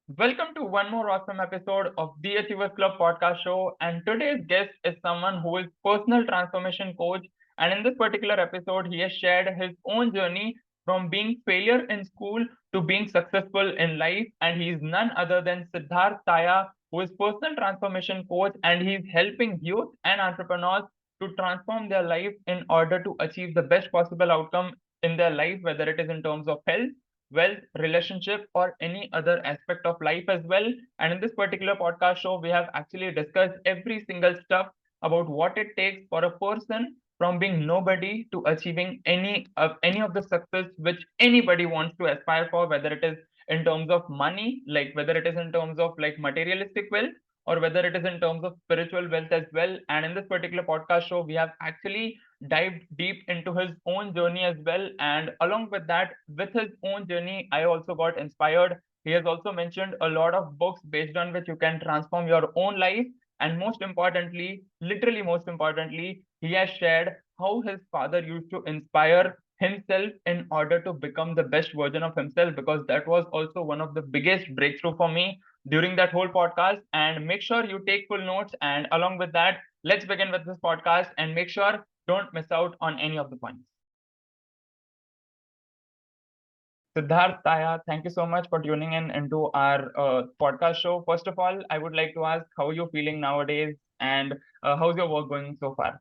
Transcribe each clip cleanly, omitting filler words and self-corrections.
Welcome to one more awesome episode of the Achievers Club podcast show. And today's guest is someone who is personal transformation coach. And in this particular episode, he has shared his own journey from being failure in school to being successful in life. And he is none other than Siddhartha Taya, who is personal transformation coach, and he is helping youth and entrepreneurs to transform their life in order to achieve the best possible outcome in their life, whether it is in terms of health, wealth, relationship, or any other aspect of life as well. And in this particular podcast show, we have actually discussed every single stuff about what it takes for a person from being nobody to achieving any of the success which anybody wants to aspire for, whether it is in terms of money, like whether it is in terms of like materialistic wealth, or whether it is in terms of spiritual wealth as well. And in this particular podcast show, we have actually dived deep into his own journey as well. And along with that, with his own journey, I also got inspired. He has also mentioned a lot of books based on which you can transform your own life. And most importantly, literally most importantly, he has shared how his father used to inspire himself in order to become the best version of himself, because that was also one of the biggest breakthrough for me during that whole podcast. And make sure you take full notes. And along with that, let's begin with this podcast and make sure don't miss out on any of the points. Siddharth Taya, thank you so much for tuning in into our podcast show. First of all, I would like to ask how you're feeling nowadays and how's your work going so far?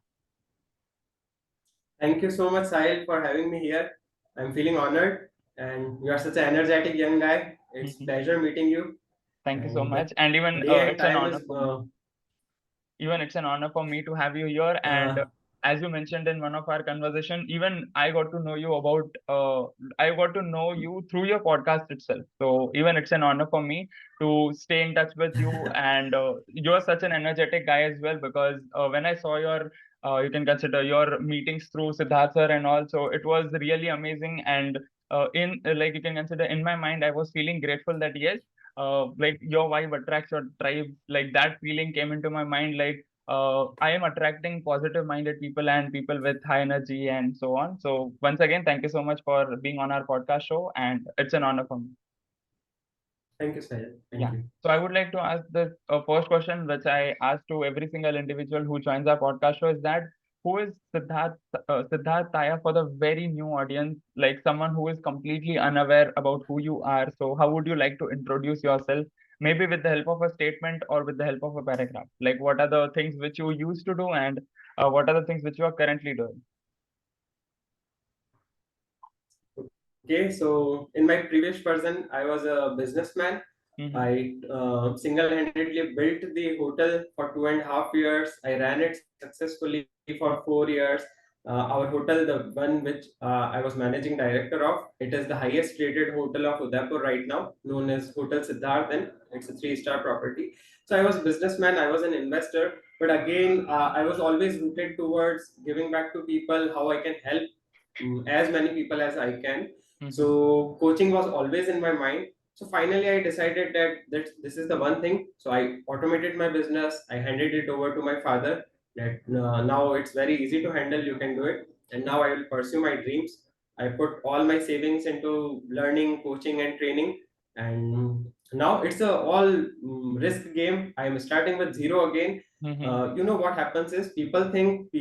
Thank you so much, Sahil, for having me here. I'm feeling honored, and you are such an energetic young guy. It's Mhm. pleasure meeting you. Thank you so And much. And the even day and it's an time honor is for me. Even it's an honor for me to have you here. And uh, as you mentioned in one of our conversation, even I got to know you about I got to know you through your podcast itself. So even it's an honor for me to stay in touch with you. And you're such an energetic guy as well, because when I saw your you can consider your meetings through Siddharth sir and all, so it was really amazing. And in like you can consider, in my mind I was feeling grateful that yes, like your vibe attracts your tribe, like that feeling came into my mind, like I am attracting positive minded people and people with high energy and so on. So once again, thank you so much for being on our podcast show, and it's an honor for me. thank you, Sahil. Thank Yeah. you. So I would like to ask the first question, which I ask to every single individual who joins our podcast show, is that who is Siddharth Taya for the very new audience, like someone who is completely unaware about who you are. So how would you like to introduce yourself? Maybe with the help of a statement or with the help of a paragraph. Like what are the things which you used to do, and what are the things which you are currently doing? Okay, so in my previous person, I was a businessman. Mm-hmm. I single-handedly built the hotel for 2.5 years. I ran it successfully for 4 years. Our hotel, the one which I was managing director of, it is the highest rated hotel of Udaipur right now, known as Hotel Siddhartha Inn. It's a three-star property. So I was a businessman, I was an investor, but again, I was always rooted towards giving back to people, how I can help as many people as I can. Mm-hmm. So coaching was always in my mind. So finally, I decided that this is the one thing. So I automated my business. I handed it over to my father. That now it's very easy to handle. You can do it. And now I will pursue my dreams. I put all my savings into learning, coaching, and training. And now it's a all risk game. I am starting with zero again. Mm-hmm. You know what happens is people think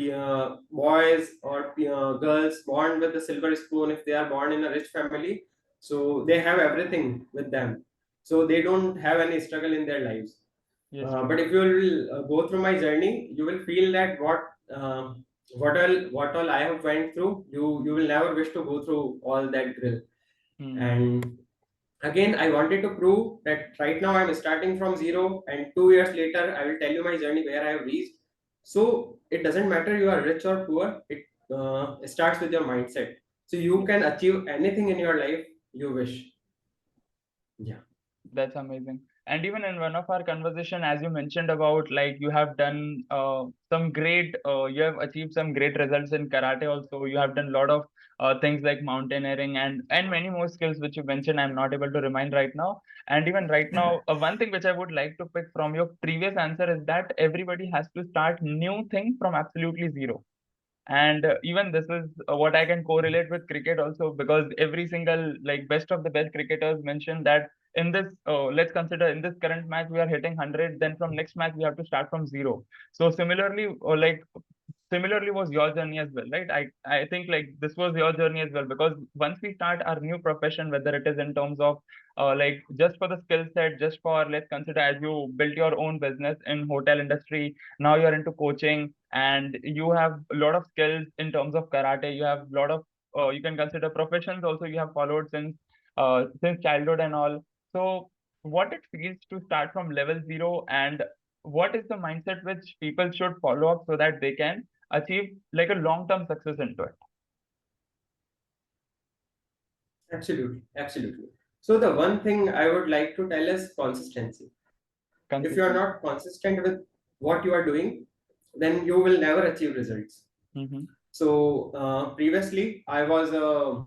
boys or girls born with a silver spoon, if they are born in a rich family, so they have everything with them, so they don't have any struggle in their lives. Yes, true. But if you will go through my journey, you will feel that what all I have went through, you will never wish to go through all that grill. Mm-hmm. And again, I wanted to prove that right now I'm starting from zero, and 2 years later I will tell you my journey where I have reached. So it doesn't matter you are rich or poor, it starts with your mindset. So you can achieve anything in your life you wish. Yeah. That's amazing. And even in one of our conversation, as you mentioned about like you have done you have achieved some great results in karate. Also, you have done a lot of things like mountaineering and many more skills which you mentioned. I'm not able to remind right now. And even right now, one thing which I would like to pick from your previous answer is that everybody has to start new thing from absolutely zero. And even this is what I can correlate with cricket also, because every single like best of the best cricketers mention that in this, let's consider in this current match we are hitting 100, then from next match we have to start from zero. So similarly, similarly was your journey as well, right? I think like this was your journey as well, because once we start our new profession, whether it is in terms of like just for the skill set, just for, let's consider, as you built your own business in hotel industry, now you're into coaching and you have a lot of skills in terms of karate, you have a lot of you can consider professions also you have followed since childhood and all. So what it feels to start from level zero, and what is the mindset which people should follow up so that they can achieve like a long-term success into it? Absolutely, absolutely. So the one thing I would like to tell is consistency. If you are not Consistent. consistent with what you are doing, then you will never achieve results. Mm-hmm. So previously, I was a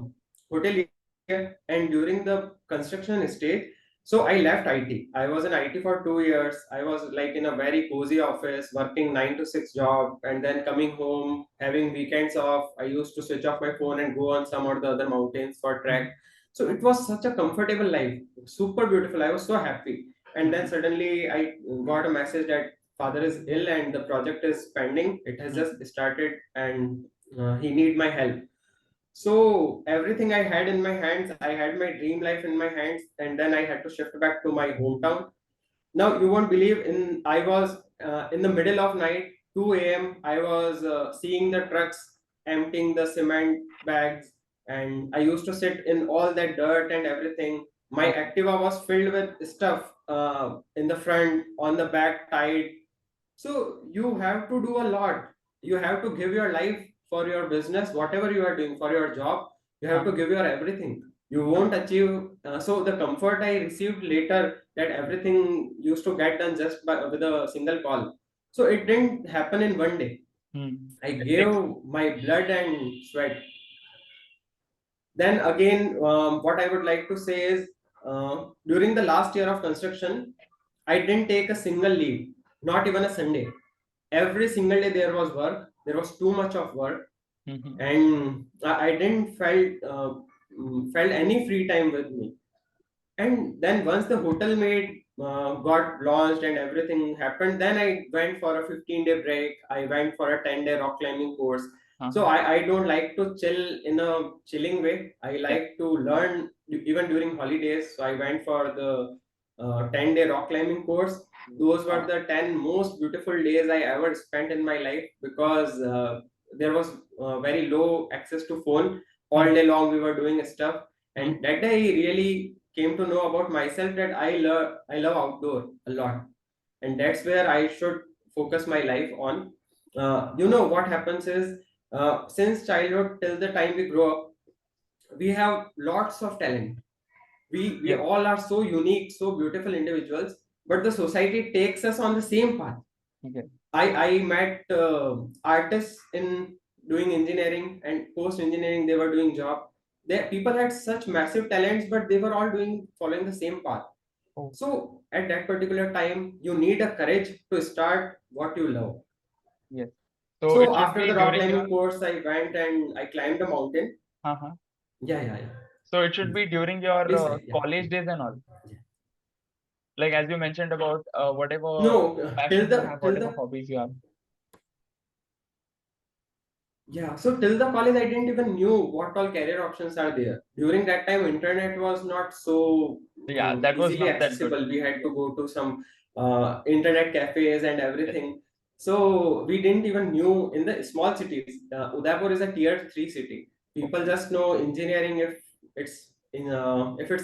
hotelier, and during the construction stage, so I left IT. I was in IT for 2 years. I was like in a very cozy office, working 9 to 6 job, and then coming home, having weekends off. I used to switch off my phone and go on some or the other mountains for trek. So it was such a comfortable life, super beautiful. I was so happy. And then Mm-hmm. suddenly I got a message that father is ill and the project is pending. It has just started, and he need my help. So everything I had in my hands, I had my dream life in my hands, and then I had to shift back to my hometown. Now you won't believe, in I was in the middle of night, 2 a.m. I was seeing the trucks emptying the cement bags, and I used to sit in all that dirt and everything. My Okay. Activa was filled with stuff, in the front, on the back, tied. So you have to do a lot. You have to give your life for your business, whatever you are doing for your job. You have to Uh-huh. give your everything. You won't achieve. So the comfort I received later, that everything used to get done just with a single call. So it didn't happen in one day. Hmm. I It takes. gave my blood and sweat. Then again, what I would like to say is, during the last year of construction, I didn't take a single leave, not even a Sunday. Every single day there was work. There was too much of work, Mm-hmm. and I didn't felt any free time with me. And then once the hotel made got launched and everything happened, then I went for a 15-day break. I went for a 10-day rock climbing course. So Uh-huh. I don't like to chill in a chilling way. I Yeah. like to learn even during holidays. So I went for the 10-day rock climbing course. Those were Uh, the 10 most beautiful days I ever spent in my life, because there was very low access to phone. All mm-hmm. day long we were doing stuff, and Mm-hmm. that day I really came to know about myself that I love outdoor a lot, and that's where I should focus my life on. What happens is, since childhood till the time we grow up, we have lots of talent. We Yes. all are so unique, so beautiful individuals, but the society takes us on the same path. Okay. I met artists in doing engineering, and post engineering they were doing job. They people had such massive talents, but they were all doing following the same path. Oh, So at that particular time, you need a courage to start what you love. yes. So it So should after be the rock during your. climbing course, I went and I climbed a mountain. Uh-huh. Yeah, yeah, yeah. So it should Please, be during your please say, yeah. college days and all. Like as you mentioned about whatever No, passion you have, whatever hobbies you have. yeah, so till the college, I didn't even knew what all career options are there. During that time, internet was not so Yeah, that was easily not that good. accessible. We had Yes. to go to some internet cafes and Yes. everything. So we didn't even knew in the small cities. Udaipur is a tier 3 city. People Okay. just know engineering if it's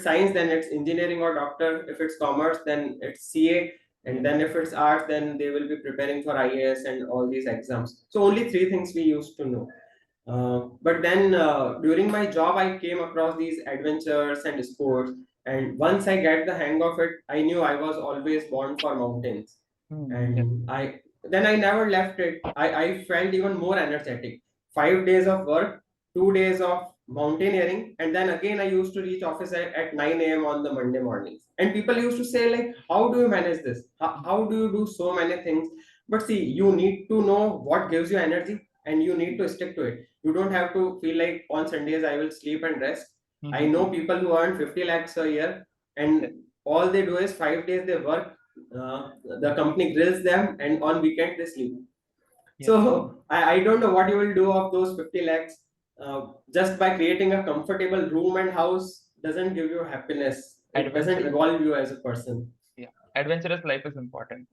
science, then it's engineering or doctor. If it's commerce, then it's CA, and Yes. then if it's art, then they will be preparing for IAS and all these exams. So only three things we used to know. But then during my job, I came across these adventures and sports, and once I get the hang of it, I knew I was always born for mountains. Yes. And I never left it. I felt even more energetic. 5 days of work, 2 days of mountaineering, and then again I used to reach office at 9 a.m. on the Monday mornings. And people used to say, like, how do you manage this? How do you do so many things? But see, you need to know what gives you energy, and you need to stick to it. You don't have to feel like on Sundays I will sleep and rest. I Mm-hmm. know people who earn 50 lakhs a year, Yes. and all they do is 5 days they work, the company grills them, and on weekend they sleep. Yes. So I don't know what you will do of those 50 lakhs. Just by creating a comfortable room and house doesn't give you happiness. It doesn't Adventurous. evolve you as a person. Yeah. Adventurous life is important.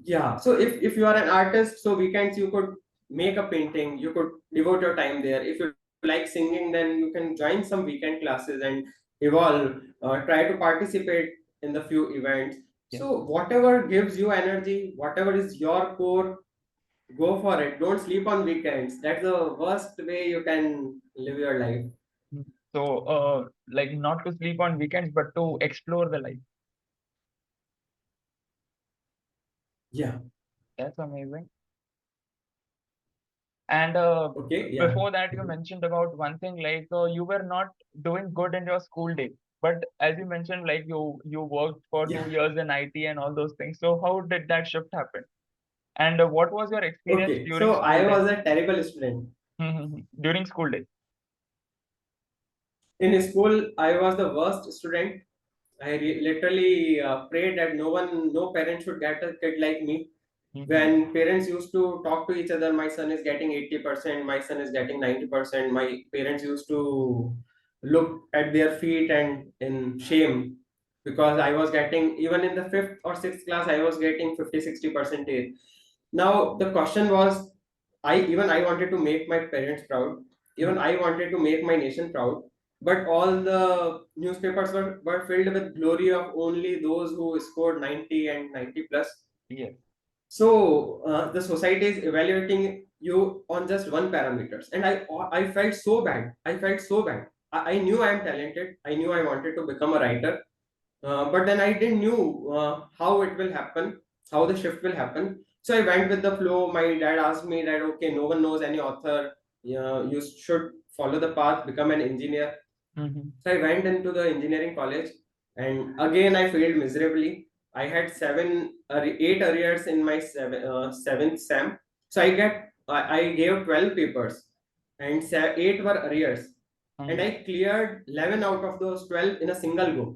Yeah. So if you are an artist, so weekends you could make a painting, you could devote your time there. If you like singing, then you can join some weekend classes and evolve. Try to participate in the few events. Yeah. So whatever gives you energy, whatever is your core, go for it. Don't sleep on weekends. That's the worst way you can live your life. Mm. So, like not to sleep on weekends, but to explore the life. Yeah. That's amazing. And Okay. Yeah. before that, you Mhm. mentioned about one thing like you were not doing good in your school days. But as you mentioned, like you worked for Yeah. 2 years in IT and all those things. So how did that shift happen? And what was your experience Okay. during So school I days? was a terrible student. During school days. In school, I was the worst student. Literally prayed that no parent should get a kid like me. Mhm. When parents used to talk to each other, my son is getting 80%, my son is getting 90%. My parents used to look at their feet and in shame, because I was getting, even in the fifth or sixth class, I was getting 50-60%. Now the question was, I wanted to make my parents proud, even Mhm. I wanted to make my nation proud, but all the newspapers were filled with glory of only those who scored 90 and 90 plus. Yes. So the society is evaluating you on just one parameters, and I felt so bad. I felt so bad. I knew I am talented. I knew I wanted to become a writer, but then I didn't knew how it will happen, how the shift will happen. So I went with the flow. My dad asked me that, okay, no one knows any author. You should follow the path, become an engineer. Mhm. So I went into the engineering college, and again I failed miserably. I had eight arrears in my seventh sem. So I gave 12 papers, and eight were arrears, and Mhm. I cleared 11 out of those 12 in a single go,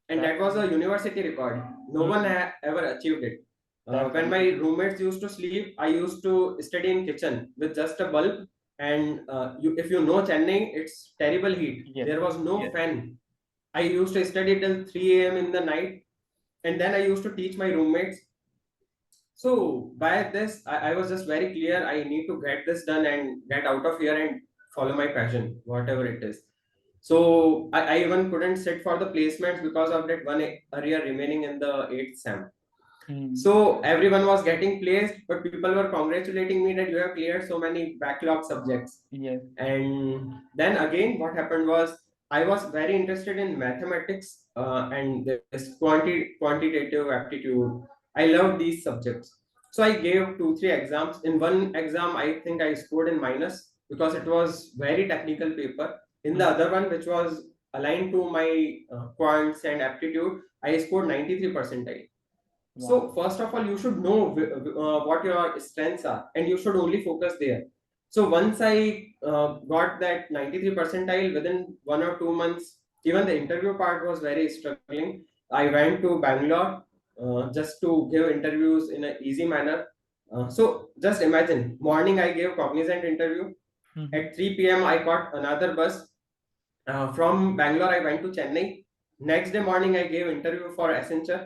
and That's that was a amazing. university record. No one Mhm. ever achieved it. That's When my amazing. roommates used to sleep, I used to study in kitchen with just a bulb, and if you know Chennai, it's terrible heat. Yes. There was no Yes. fan. I used to study till 3 a.m. in the night, and then I used to teach my roommates. So by this, I was just very clear. I need to get this done and get out of here and follow my passion, whatever it is. So I even couldn't sit for the placements because of that one area remaining in the eighth sem. Mhm. So everyone was getting placed, but people were congratulating me that you have cleared so many backlog subjects. Yes. And then again, what happened was, I was very interested in mathematics and this quantitative aptitude. I loved these subjects. So I gave 2 3 exams. In one exam, I think I scored in minus because it was very technical paper. In the Mhm. other one, which was aligned to my quants and aptitude, I scored 93 percentile. Wow. So first of all, you should know what your strengths are, and you should only focus there. So once I got that 93 percentile within 1 or 2 months, even the interview part was very struggling. I went to Bangalore just to give interviews in an easy manner. So just imagine, morning I gave cognizant interview. Mhm. At 3 p.m. I got another bus. From Bangalore I went to Chennai. Next day morning I gave interview for Accenture.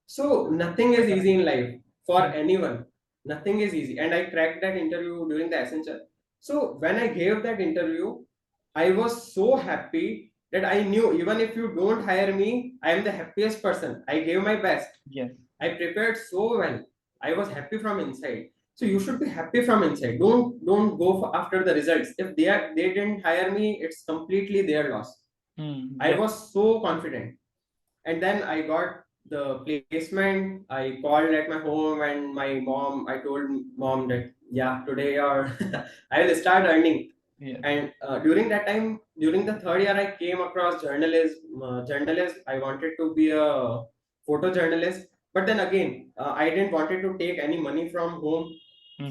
So nothing is That's easy in amazing. life for Mhm. anyone. Nothing is easy. And I cracked that interview during the Accenture. So when I gave that interview, I was so happy that I knew, even if you don't hire me, I am the happiest person. I gave my best. Yes. I prepared so well. I was happy from inside. So you should be happy from inside. Don't go for after the results. If they didn't hire me, it's completely their loss. I Yes. was so confident, and then I got the placement. I called at my home, and my mom, I told mom that, yeah, today or I will start earning. Yes. And during that time, during the third year, I came across journalism. I wanted to be a photojournalist, but then again, I didn't wanted to take any money from home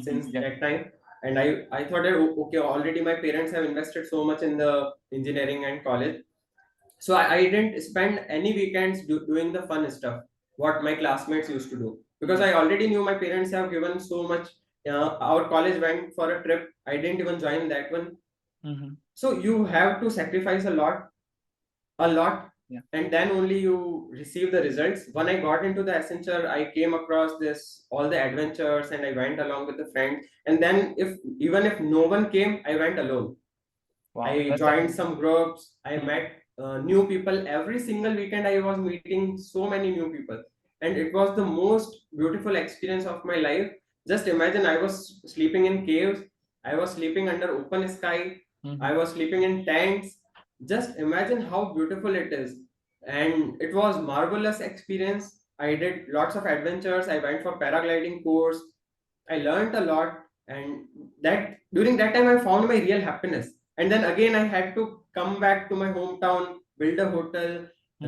since Yes. that time. And I thought that okay, already my parents have invested so much in the engineering and college, so I didn't spend any weekends doing the fun stuff what my classmates used to do, because I already knew my parents have given so much. Our college went for a trip, I didn't even join that one. So you have to sacrifice a lot, Yeah. and then only you receive the results. When I got into the Accenture, I came across this all the adventures, and I went along with the friends. And then if even if no one came, I went alone. Wow, I that's joined amazing. some groups. I met new people every single weekend. I was meeting so many new people, and it was the most beautiful experience of my life. Just imagine, I was sleeping in caves. I was sleeping under open sky. I was sleeping in tents. Just imagine how beautiful it is, and it was marvelous experience. I did lots of adventures. I went for paragliding course. I learned a lot, and that during that time I found my real happiness. And then again I had to come back to my hometown, build a hotel,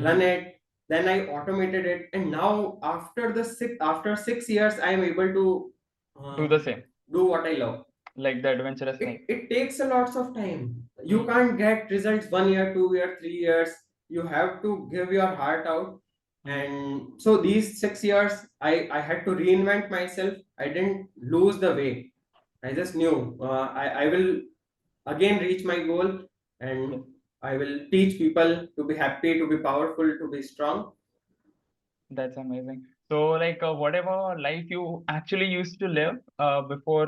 run it. Then I automated it, and now after 6 years I am able to Do the same, do what I love. like the adventurous thing. It takes a lots of time. You can't get results 1 year, 2 year, 3 years. You have to give your heart out. And so these 6 years, I had to reinvent myself. I didn't lose the way. I just knew I will again reach my goal, and I will teach people to be happy, to be powerful, to be strong. That's amazing. So, like, whatever life you actually used to live before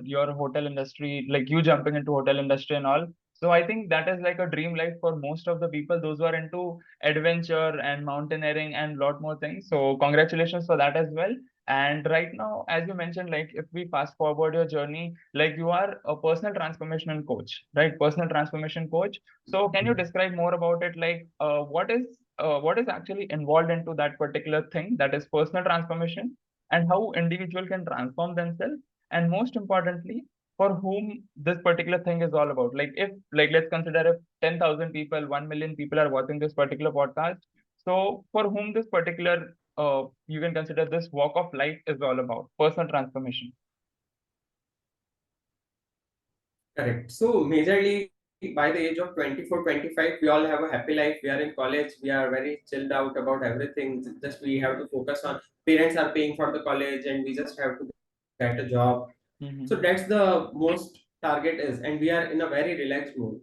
your hotel industry, like you jumping into hotel industry and all. So, I think that is like a dream life for most of the people, those who are into adventure and mountaineering and lot more things. So, congratulations for that as well. And right now, as you mentioned, like if we fast forward your journey, like you are a personal transformation coach, right? Personal transformation coach. So, can you describe more about it? Like, what is actually involved into that particular thing, that is personal transformation, and how individual can transform themselves, and most importantly, for whom this particular thing is all about. Like if, like, let's consider if 10,000 people, 1 million people are watching this particular podcast, so for whom this particular you can consider this walk of life is all about, personal transformation. Correct. So majorly by the age of 24, 25, we all have a happy life. We are in college. We are very chilled out about everything. Just we have to focus on, parents are paying for the college, and we just have to get a job. So that's the most target is, and we are in a very relaxed mood.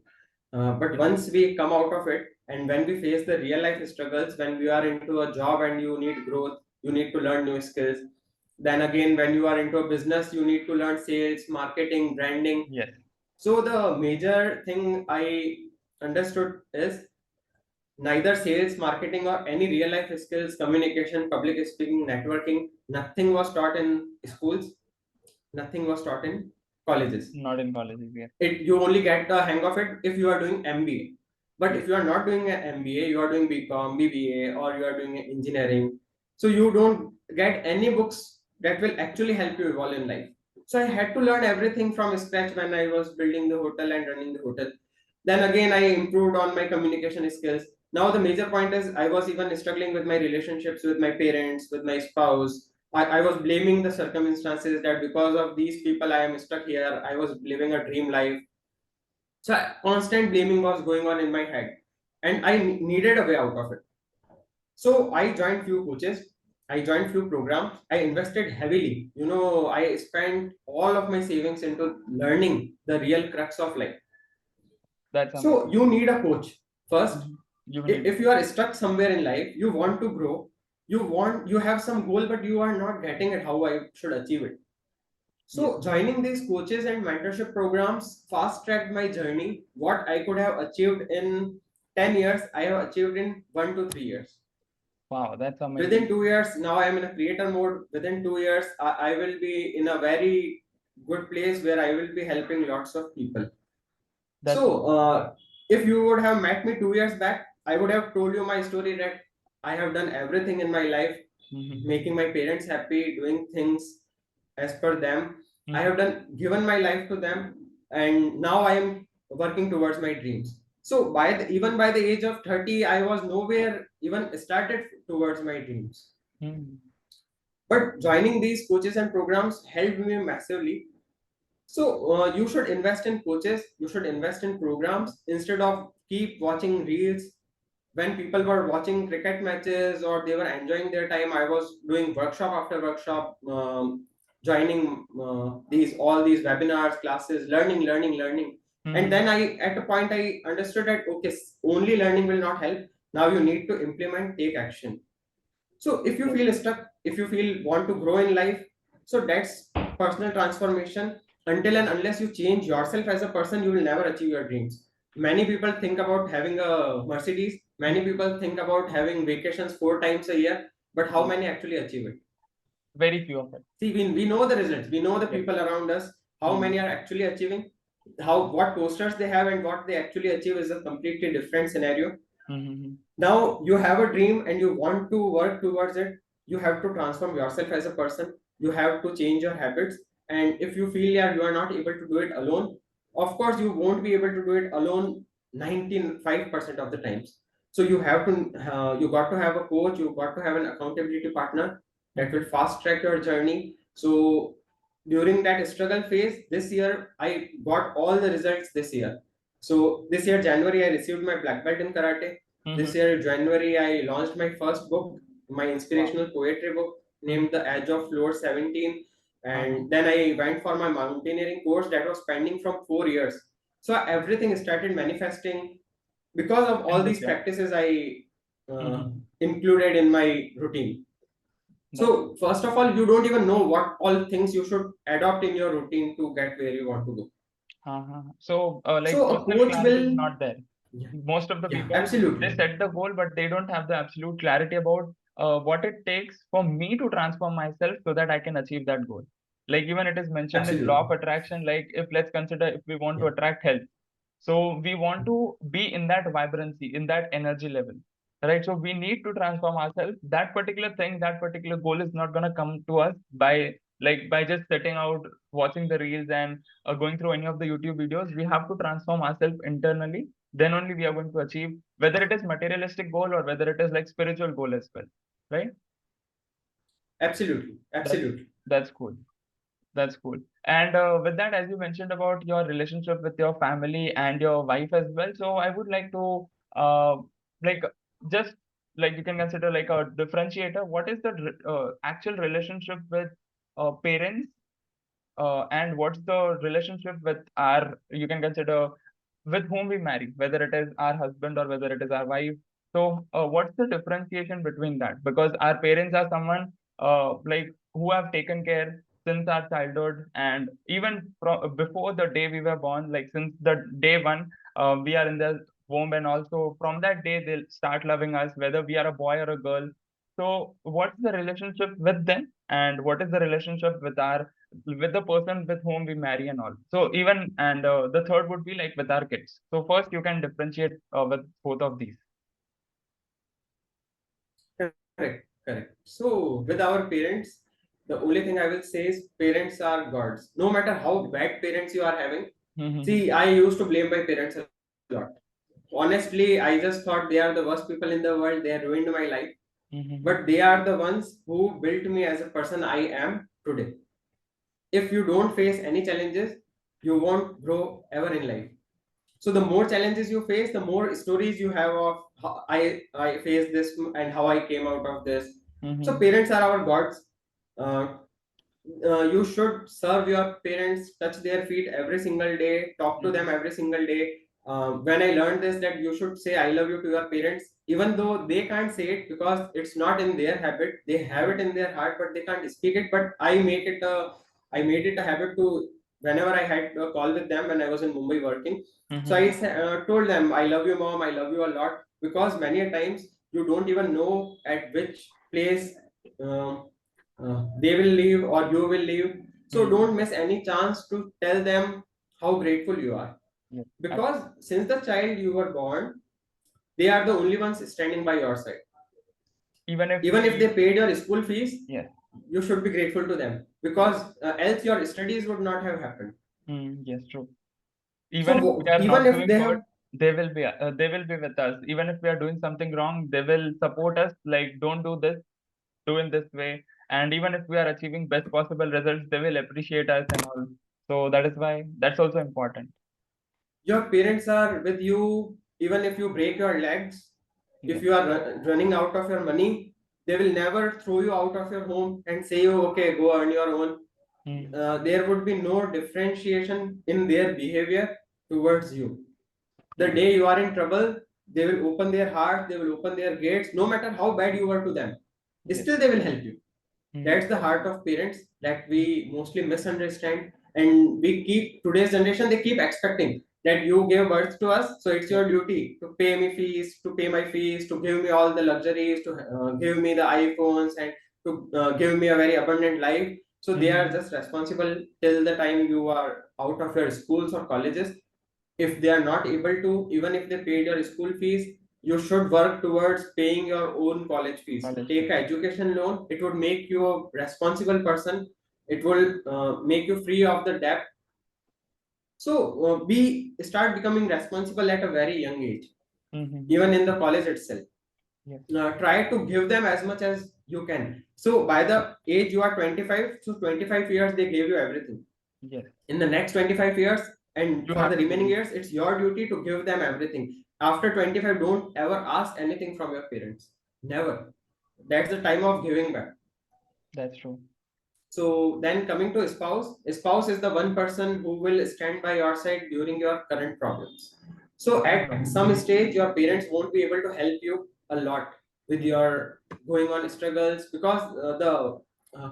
But once we come out of it, and when we face the real life struggles, when we are into a job and you need growth, you need to learn new skills. Then again, when you are into a business, you need to learn sales, marketing, branding. Yes. So the major thing I understood is neither sales, marketing, or any real life skills, communication, public speaking, networking, nothing was taught in schools, nothing was taught in colleges. Not in colleges, yeah. You only get the hang of it if you are doing MBA. But Yes. if you are not doing an MBA, you are doing BCom, BBA, or you are doing engineering. So you don't get any books that will actually help you evolve in life. So I had to learn everything from scratch when I was building the hotel and running the hotel. Then again, I improved on my communication skills. Now the major point is I was even struggling with my relationships with my parents, with my spouse. I was blaming the circumstances that because of these people I am stuck here. I was living a dream life. So constant blaming was going on in my head, and I needed a way out of it. So I joined few coaches. I joined few programs. I invested heavily. I spent all of my savings into learning the real crux of life. That's So amazing. you need a coach first. You need. If you are stuck somewhere in life, you want to grow, you have some goal, but you are not getting it how I should achieve it. So joining these coaches and mentorship programs fast tracked my journey. What I could have achieved in 10 years, I have achieved in 1 to 3 years. Wow, that's Within amazing. 2 years, now I am in a creator mode. Within 2 years, I will be in a very good place where I will be helping lots of people. That's So, if you would have met me 2 years back, I would have told you my story that I have done everything in my life, making my parents happy, doing things as per them. I have given my life to them, and now I am working towards my dreams. So, even by the age of 30, I was nowhere even started towards my dreams. But joining these coaches and programs helped me massively. So you should invest in coaches, you should invest in programs instead of keep watching reels. When people were watching cricket matches or they were enjoying their time, I was doing workshop after workshop, joining these all these webinars, classes, learning. And Mm-hmm. then I, at a point, I understood that okay, only learning will not help. Now you need to implement, take action. So if you Yes. feel stuck, if you feel want to grow in life, so that's personal transformation. Until and unless you change yourself as a person, you will never achieve your dreams. Many people think about having a Mercedes. Many people think about having vacations 4 times a year. But how Yes. many actually achieve it? Very few of it. See, we know the results. We know the Yes. people around us. How Mm-hmm. many are actually achieving? How, what posters they have and what they actually achieve is a completely different scenario. Mm-hmm. Now you have a dream and you want to work towards it. You have to transform yourself as a person. You have to change your habits. And if you feel yeah, you are not able to do it alone, of course you won't be able to do it alone 95% of the times. So you have to you got to have a coach, you got to have an accountability partner that will fast track your journey. So during that struggle phase this year, I got all the results this year. So this year January I received my black belt in karate. This Mm-hmm. year, January, I launched my first book, my Wow. inspirational poetry book Mm-hmm. named The Edge of Floor 17. Uh-huh. And then I went for my mountaineering course that was pending from 4 years. So everything started manifesting because of In all this these year. practices I Mm-hmm. included in my routine. That's So, first of all, you don't even know what all things you should adopt in your routine to get where you want to go. uh-huh. So like So, a personal coach clarity is will, not there. yeah, Most of the yeah, people, they absolutely, set the goal, but they don't have the absolute clarity about what it takes for me to transform myself so that I can achieve that goal. Like even it is mentioned in law absolutely, of attraction, like if let's consider if we want to yeah. attract health. So we want to be in that vibrancy, in that energy level, right? So we need to transform ourselves. That particular thing, that particular goal is not gonna come to us by by just sitting out, watching the reels and going through any of the YouTube videos. We have to transform ourselves internally. Then only we are going to achieve whether it is materialistic goal or whether it is like spiritual goal as well, right? Absolutely, That's absolutely. that's cool. That's cool. And with that, as you mentioned about your relationship with your family and your wife as well, so I would like to like just like you can consider like a differentiator. What is the actual relationship with parents and what's the relationship with our, you can consider, with whom we marry, whether it is our husband or whether it is our wife. So what's the differentiation between that? Because our parents are someone like who have taken care since our childhood, and even before the day we were born, like since the day one we are in the womb, and also from that day they'll start loving us whether we are a boy or a girl. So what's the relationship with them, and what is the relationship with our, with the person with whom we marry and all? So even, and the third would be like with our kids. So first you can differentiate with both of these. Correct, correct. So, with our parents, the only thing I will say is parents are gods. No matter how bad parents you are having. Mm-hmm. See, I used to blame my parents a lot. Honestly, I just thought they are the worst people in the world. They ruined my life. Mm-hmm. But they are the ones who built me as a person I am today. If you don't face any challenges, you won't grow ever in life. So the more challenges you face, the more stories you have of how I faced this and how I came out of this. So Mm-hmm. parents are our gods. uh, you should serve your parents, touch their feet every single day, talk to them Mm-hmm. every single day. When I learned this, that you should say I love you to your parents, even though they can't say it because it's not in their habit. They have it in their heart but they can't speak it. But I made it a habit to, whenever I had a call with them when I was in Mumbai working, so I Mm-hmm. told them I love you mom, I love you a lot. Because many a times you don't even know at which place um, they will leave or you will leave. So Mm-hmm. don't miss any chance to tell them how grateful you are. Yes. Because since the child you were born, they are the only ones standing by your side. Even if Even if they we, paid your school fees, yes. you should be grateful to them, because else your studies would not have happened. Yes, true. Even if we So are even not if doing they good, have, they will be with us. Even if we are doing something wrong, they will support us, like don't do this, do in this way. And even if we are achieving best possible results, they will appreciate us and all. So that is why that's also important. Your parents are with you even if you break your legs. If Yes. you are running out of your money, they will never throw you out of your home and say you, okay, go earn your own. Mm. There would be no differentiation in their behavior towards you. The Yes. day you are in trouble, they will open their heart, they will open their gates, no matter how bad you were to them. Yes. Still, they will help you. Mm. That's the heart of parents that we mostly misunderstand. And we keep, today's generation, they keep expecting that you gave birth to us, so it's Yes. your duty to pay me fees, to pay my fees, to give me all the luxuries, to give me the iPhones, and to give me a very abundant life. So they are Mm-hmm. just responsible till the time you are out of your schools or colleges. If they are not able to, even if they paid your school fees, you should work towards paying your own college fees. College Take fees. an education loan, it would make you a responsible person. It will make you free of the debt. So we start becoming responsible at a very young age, Mm-hmm. even in the college itself. Yes. Try to give them as much as you can. So by the age you are 25, so 25 years they gave you everything. Yes. In the next 25 years and You for have the to give remaining them. years, it's your duty to give them everything. After 25, don't ever ask anything from your parents. Never. That's the time of giving back. That's true. So then coming to spouse is the one person who will stand by your side during your current problems. So Current at problem. some stage, your parents won't be able to help you a lot with Mm. your going on struggles, because the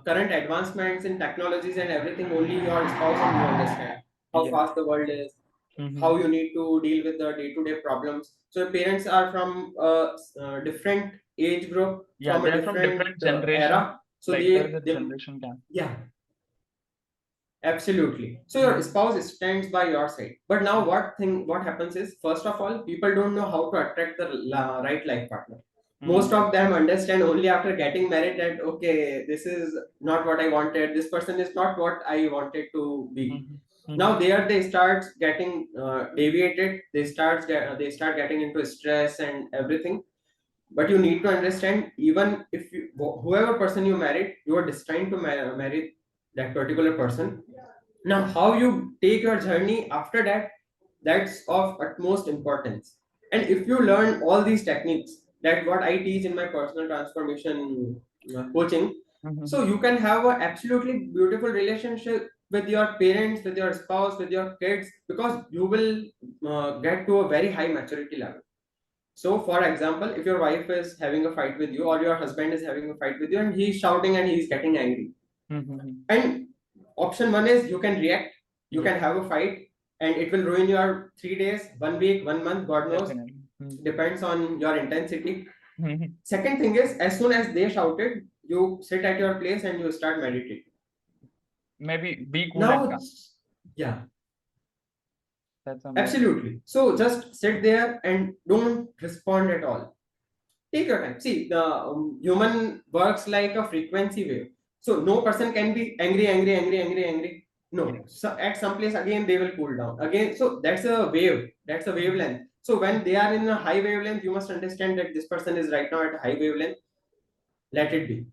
current advancements in technologies and everything, only your spouse and you understand how Yes. fast the world is, Mm-hmm. how you need to deal with the day-to-day problems. So your parents are from a different age group, Yeah, from a they're from different different generation. era. So Like there is a they generation gap. yeah, absolutely. So your Mm-hmm. spouse stands by your side. But now Mm-hmm. what happens is, first of all, people don't know how to attract the right life partner. Most Mm, of that's them understand only after getting married that, okay, this is not what I wanted. This person is not what I wanted to be. mm-hmm. Now Mm-hmm. there they start getting deviated. They start getting into stress and everything. But you need to understand, even if you, whoever person you married, you are destined to marry that particular person. Now how you take your journey after that, that's of utmost importance. And if you learn all these techniques, that what I teach in my personal transformation coaching, so Mm-hmm. you can have a absolutely beautiful relationship with your parents, with your spouse, with your kids, because you will get to a very high maturity level. So, for example, if your wife is having a fight with you, or your husband is having a fight with you, and he's shouting and he's getting angry, Mm-hmm. and option one is you can react, you Yes, can have a fight, and it will ruin your 3 days, 1 week, 1 month, God knows, definitely. Mm-hmm. depends on your intensity. Mm-hmm. Second thing is, as soon as they shouted, you sit at your place and you start meditating. Maybe be cool and Now, calm. yeah, That's amazing. absolutely. So just sit there and don't respond at all. Take your time. See, the human works like a frequency wave. So no person can be angry, angry, angry, angry, angry. Yes. No. So at some place again they will cool down. Again, so that's a wave. That's a Mm-hmm. wavelength. So when they are in a high wavelength, you must understand that this person is right now at a high wavelength. Let it be.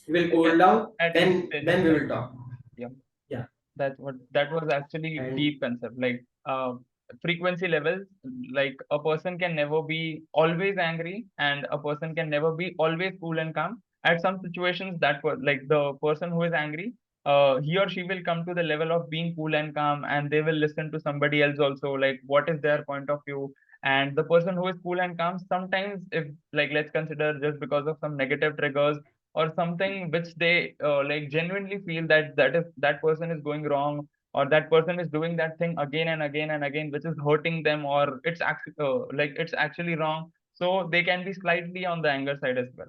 We will Like cool down. at each stage of Then we life. will talk. Yeah. Yeah. That was actually And deep concept. Like frequency levels, like a person can never be always angry, and a person can never be always cool and calm. At some situations, like the person who is angry, he or she will come to the level of being cool and calm, and they will listen to somebody else also, like what is their point of view. And the person who is cool and calm, sometimes, if like let's consider, just because of some negative triggers or something which they like genuinely feel that that person is going wrong, or that person is doing that thing again and again and again, which is hurting them, or it's actually like it's actually wrong, so they can be slightly on the anger side as well.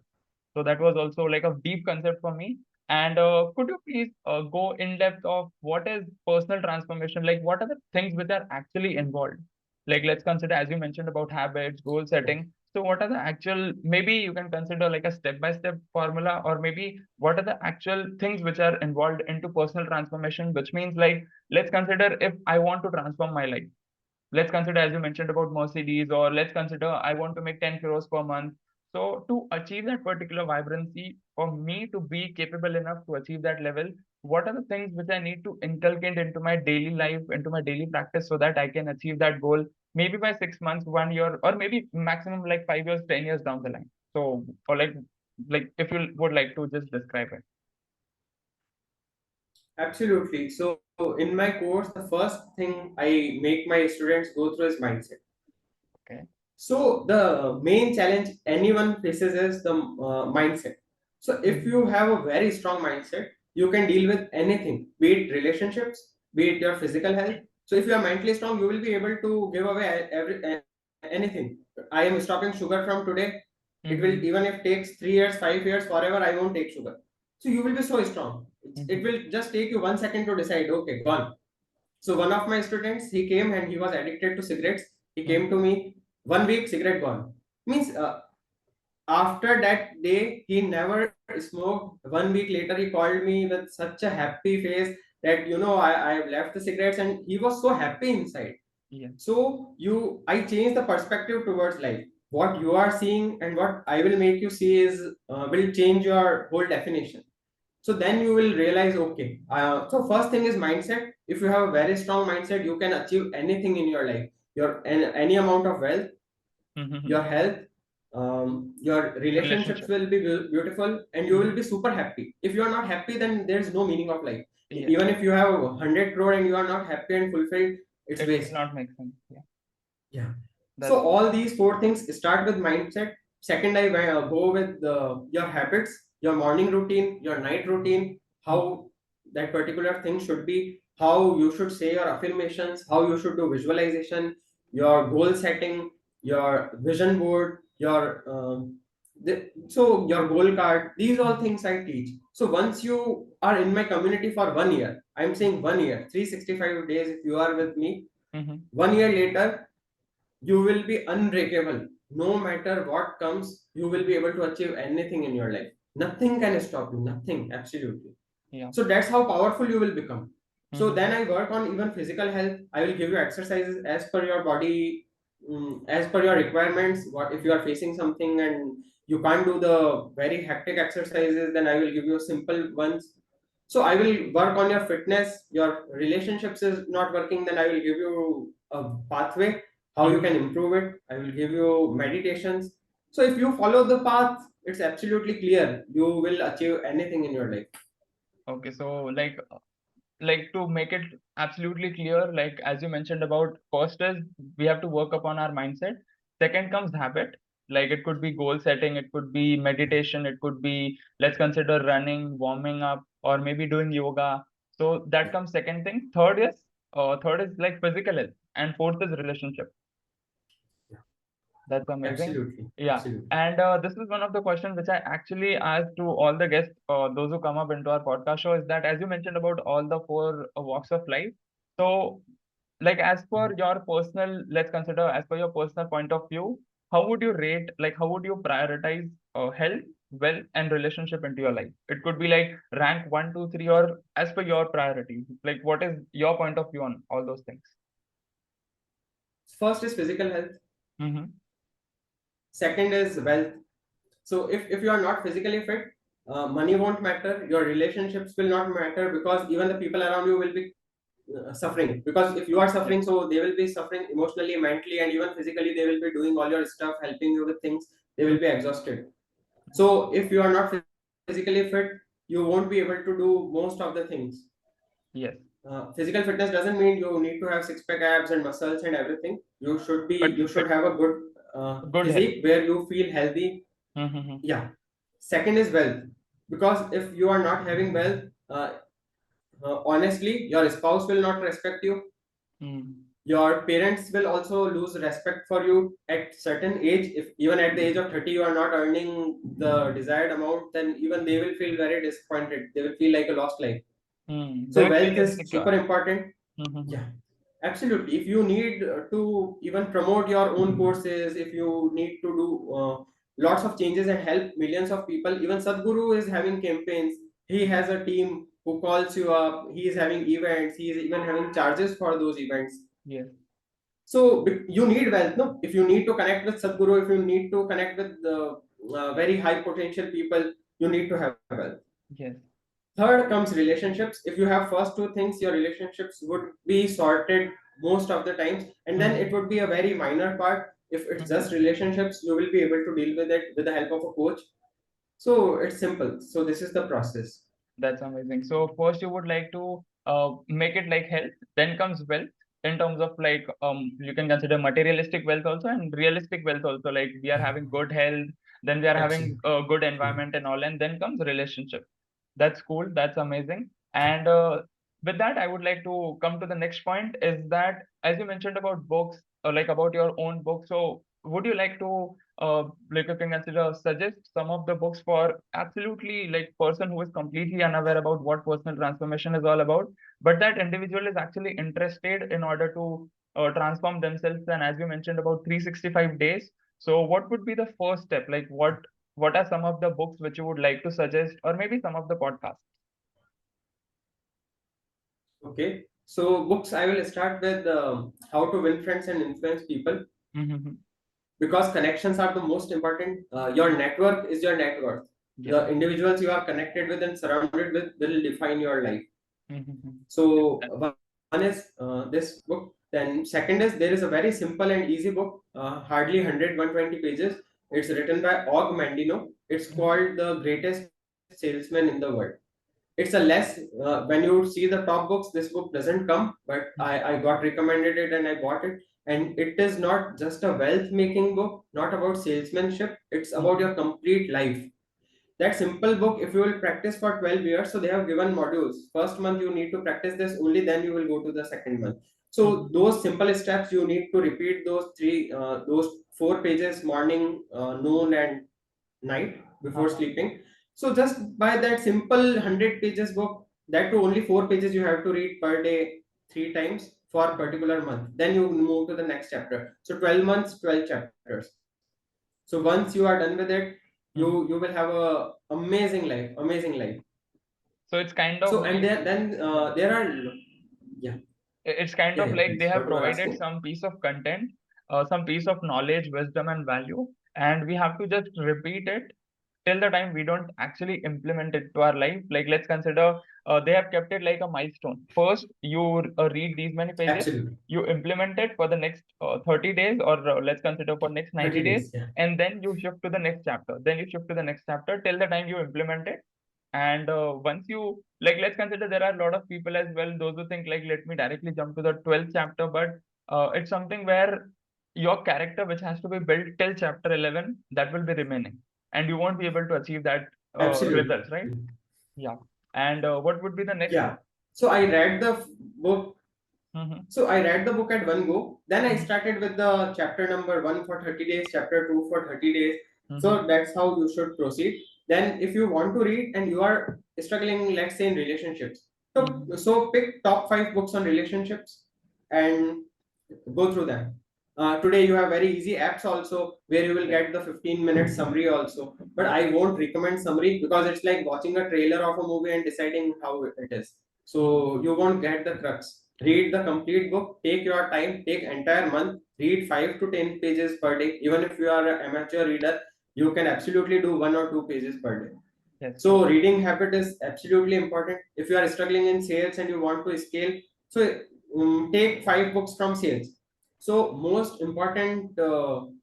So that was also like a deep concept for me. And could you please go in depth of what is personal transformation? Like, what are the things which are actually involved? Like, let's consider, as you mentioned about habits, goal yeah. setting. So, what are the actual, maybe you can consider like a step by step formula, or maybe what are the actual things which are involved into personal transformation, which means, like, let's consider if I want to transform my life. Let's consider, as you mentioned about Mercedes, or let's consider I want to make 10 crores per month. So to achieve that particular vibrancy, for me to be capable enough to achieve that level, what are the things which I need to inculcate into my daily life, into my daily practice, so that I can achieve that goal maybe by 6 months, 1 year, or maybe maximum like 5 years, 10 years down the line. So, or like if you would like to just describe it. Absolutely. So in my course, the first thing I make my students go through is mindset. Okay. So the main challenge anyone faces is the mindset. So if Mm-hmm. you have a very strong mindset, you can deal with anything, be it relationships, be it your physical health. So if you are mentally strong, you will be able to give away anything. I am stopping sugar from today. It will, even if takes 3 years, 5 years, forever, I won't take sugar. So you will be so strong. It Mm-hmm. will just take you 1 second to decide. Okay, gone. So one of my students, he came and he was addicted to cigarettes. He came to me, 1 week, cigarette gone. Means after that day, he never smoked. 1 week later, he called me with such a happy face that I have left the cigarettes, and he was so happy inside. Yeah. So I change the perspective towards life. What you are seeing and what I will make you see is will change your whole definition. So then you will realize, okay, so first thing is mindset. If you have a very strong mindset, you can achieve anything in your life, any amount of wealth, Mm-hmm. your health, your relationships Relationship. will be beautiful, and you will Mm-hmm. be super happy. If you are not happy, then there's no meaning of life. Yeah. Even if you have 100 crore and you are not happy and fulfilled, it's It will waste. not make sense. Yeah. Yeah. So That's all these four things start with mindset. Second, I go with your habits, your morning routine, your night routine, mm-hmm. how that particular thing should be, how you should say your affirmations, how you should do visualization, your goal setting, your vision board, so your goal card. These all Mm-hmm. things I teach. So once you are in my community for 1 year, I'm saying 1 year, 365 days. If you are with me, Mm-hmm. 1 year later you will be unbreakable. No matter what comes, you will be able to achieve anything in your life. Nothing can stop you. Nothing, absolutely. Yeah. So that's how powerful you will become. So Mm-hmm. then I work on even physical health. I will give you exercises as per your body, as per your requirements. What if you are facing something and you can't do the very hectic exercises, then I will give you simple ones. So I will work on your fitness. Your relationships is not working, then I will give you a pathway how you can Mm-hmm. improve it. I will give you meditations. So if you follow the path, it's absolutely clear you will achieve anything in your life. Okay. So like to make it absolutely clear, like as you mentioned about, first is we have to work upon our mindset. Second comes habit, like it could be goal setting, it could be meditation, it could be, let's consider running, warming up, or maybe doing yoga. So that comes second thing. Third is like physical health, and fourth is relationship. That's amazing. Absolutely, Yeah. absolutely. And this is one of the questions which I actually asked to all the guests, those who come up into our podcast show, is that as you mentioned about all the four walks of life. So, like, as per your personal, let's consider as per your personal point of view, how would you rate, like, how would you prioritize health, wealth, and relationship into your life? It could be like rank one, two, three, or as per your priority. Like, what is your point of view on all those things? First is physical health. Mm-hmm. Second is wealth. So if you are not physically fit, money won't matter, your relationships will not matter, because even the people around you will be suffering, because if you are suffering, Yes. so they will be suffering emotionally, mentally, and even physically. They will be doing all your stuff, helping you with things. They will be Mm-hmm. exhausted. So if you are not physically fit, you won't be able to do most of the things. Yes. Physical fitness doesn't mean you need to have six pack abs and muscles and everything. But You should have a good good health. physique where you feel healthy. Mm-hmm. Yeah. Second is wealth, because if you are not having wealth, honestly, your spouse will not respect you. Mm. Your parents will also lose respect for you at certain age. If even at the age of 30 you are not earning the desired amount, then even they will feel very disappointed. They will feel like a lost life. Mm. They So will wealth feel is insecure. super important. Mm-hmm. Yeah, absolutely. If you need to even promote your own courses, if you need to do lots of changes and help millions of people, even Sadhguru is having campaigns. He has a team who calls you up. He is having events. He is even having charges for those events. Yes. So you need wealth, no? If you need to connect with Sadhguru, if you need to connect with the very high potential people, you need to have wealth. Yes. Third comes relationships. If you have first two things, your relationships would be sorted most of the times, and then it would be a very minor part. If it's just relationships, you will be able to deal with it with the help of a coach. So it's simple. So this is the process. That's amazing. So first you would like to make it like health, then comes wealth in terms of like you can consider materialistic wealth also and realistic wealth also. Like we are having good health, then we are having Absolutely. a good environment and all, and then comes relationship. That's cool. That's amazing. And with that, I would like to come to the next point is that as you mentioned about books, like about your own book. So would you like to like you can consider suggest some of the books for absolutely like person who is completely unaware about what personal transformation is all about, but that individual is actually interested in order to transform themselves. And as you mentioned about 365 days, so what would be the first step? Like what are some of the books which you would like to suggest, or maybe some of the podcasts? Okay. So books, I will start with How to Win Friends and Influence People, Mm-hmm. because connections are the most important. Your network is your net worth. Yeah. The individuals you are connected with and surrounded with will define your life. Mm-hmm. So one is this book. Then second is there is a very simple and easy book, hardly 100-120 pages. It's written by Og Mandino. It's called The Greatest Salesman in the World. It's a less when you see the top books, this book doesn't come, but I got recommended it and I bought it. And it is not just a wealth making book, not about salesmanship. It's about Mm-hmm. your complete life. That simple book, if you will practice for 12 years, so they have given modules. First month you need to practice this, only then you will go to the second month. So Mm-hmm. those simple steps you need to repeat, those 4 pages, morning, noon and night before Uh-huh. sleeping. So just by that simple 100 pages book, that to only 4 pages you have to read per day, 3 times for a particular month, then you move to the next chapter. So 12 months, 12 chapters. So once you are done with it, you Mm-hmm. will have a amazing life, amazing life. So it's kind So of and like, then yeah, there are, yeah, it's kind yeah, of yeah, like they please, have what you are provided asking. some piece of content, some piece of knowledge, wisdom, and value, and we have to just repeat it till the time we don't actually implement it to our life. Like let's consider they have kept it like a milestone. First, you read these many pages, Absolutely. you implement it for the next 30 days, or let's consider for next 90 30 days, days, yeah. and then you shift to the next chapter. Then you shift to the next chapter till the time you implement it. And once you like, let's consider there are a lot of people as well, those who think like, let me directly jump to the 12th chapter, but it's something where your character, which has to be built till chapter 11, that will be remaining, and you won't be able to achieve that Absolutely. results, right? Yeah. And what would be the next? Yeah. So I read the book. Mm-hmm. So I read the book at one go. Then I Mm-hmm. started with the chapter number one for 30 days, chapter two for 30 days. Mm-hmm. So that's how you should proceed. Then, if you want to read and you are struggling, let's say in relationships, Mm-hmm. so pick top 5 books on relationships and go through them. Today you have very easy apps also where you will Yes. get the 15-minute summary also. But I won't recommend summary because it's like watching a trailer of a movie and deciding how it is. Mm-hmm. So you won't get the crux. Read the complete book. Take your time. Take entire month. Read 5 to 10 pages per day. Even if you are an amateur reader, you can absolutely do 1 or 2 pages per day. Yes. Yes. So reading habit is absolutely important. If you are struggling in sales and you want to scale, so take 5 books from sales. So most important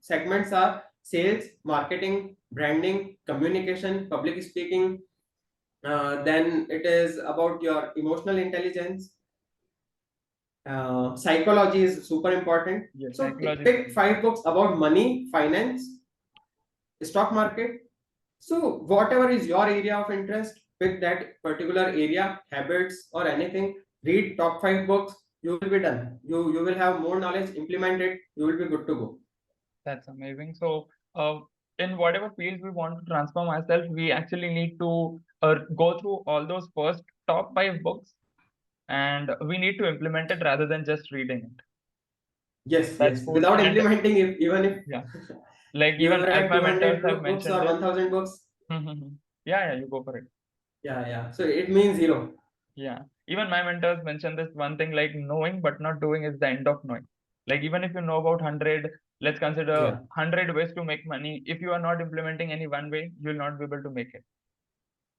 segments are sales, marketing, branding, communication, public speaking. Then it is about your emotional intelligence. Psychology is super important. Yes. So Psychology is pick very 5 books about money, finance, stock market. So whatever is your area of interest, pick that particular area, habits or anything. Read top 5 books. You will be done. You will have more knowledge. Implement it. You will be good to go. That's amazing. So, in whatever field we want to transform ourselves, we actually need to go through all those first top 5 books, and we need to implement it rather than just reading it. Yes, That's yes. cool. Without And implementing, if even if yeah, like you even as read my two mentors hundred have books mentioned or this. 1,000 books, Yeah, yeah, you go for it. yeah, yeah. So it means zero. Yeah. Even my mentors mentioned this one thing like knowing but not doing is the end of knowing. Like even if you know about 100, let's consider Yeah. 100 ways to make money. If you are not implementing any one way, you'll not be able to make it.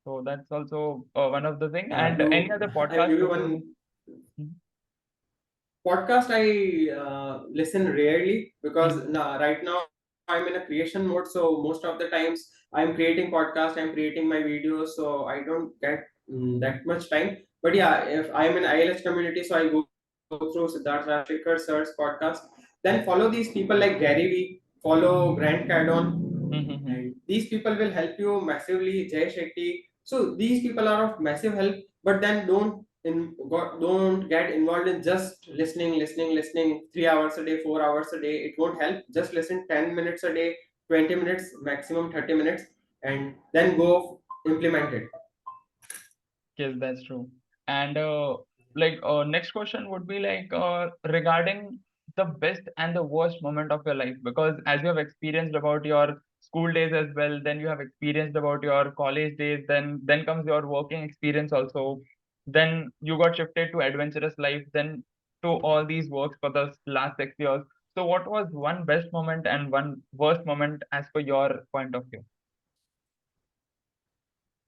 So that's also one of the thing. Yeah, And any you. other I will podcast give you which you would. one Mhm. podcast. I listen rarely because Mhm. right now I'm in a creation mode. So most of the times I'm creating podcast, I'm creating my videos, so I don't get that much time. But yeah, if I'm in ILH community, so I go through Siddhartha Taya sir's podcast. Then follow these people like Gary Vee, follow Grant Cardone, Mhm. and these people will help you massively. Jay Shetty, so these people are of massive help, but then don't get involved in just listening 3 hours a day, 4 hours a day. It won't help. Just listen 10 minutes a day, 20 minutes, maximum 30 minutes, and then go implement it. Yes, that's true. And next question would be like regarding the best and the worst moment of your life, because as you have experienced about your school days as well, then you have experienced about your college days, then comes your working experience also, then you got shifted to adventurous life, then to all these works for the last 6 years. So what was one best moment and one worst moment as per your point of view?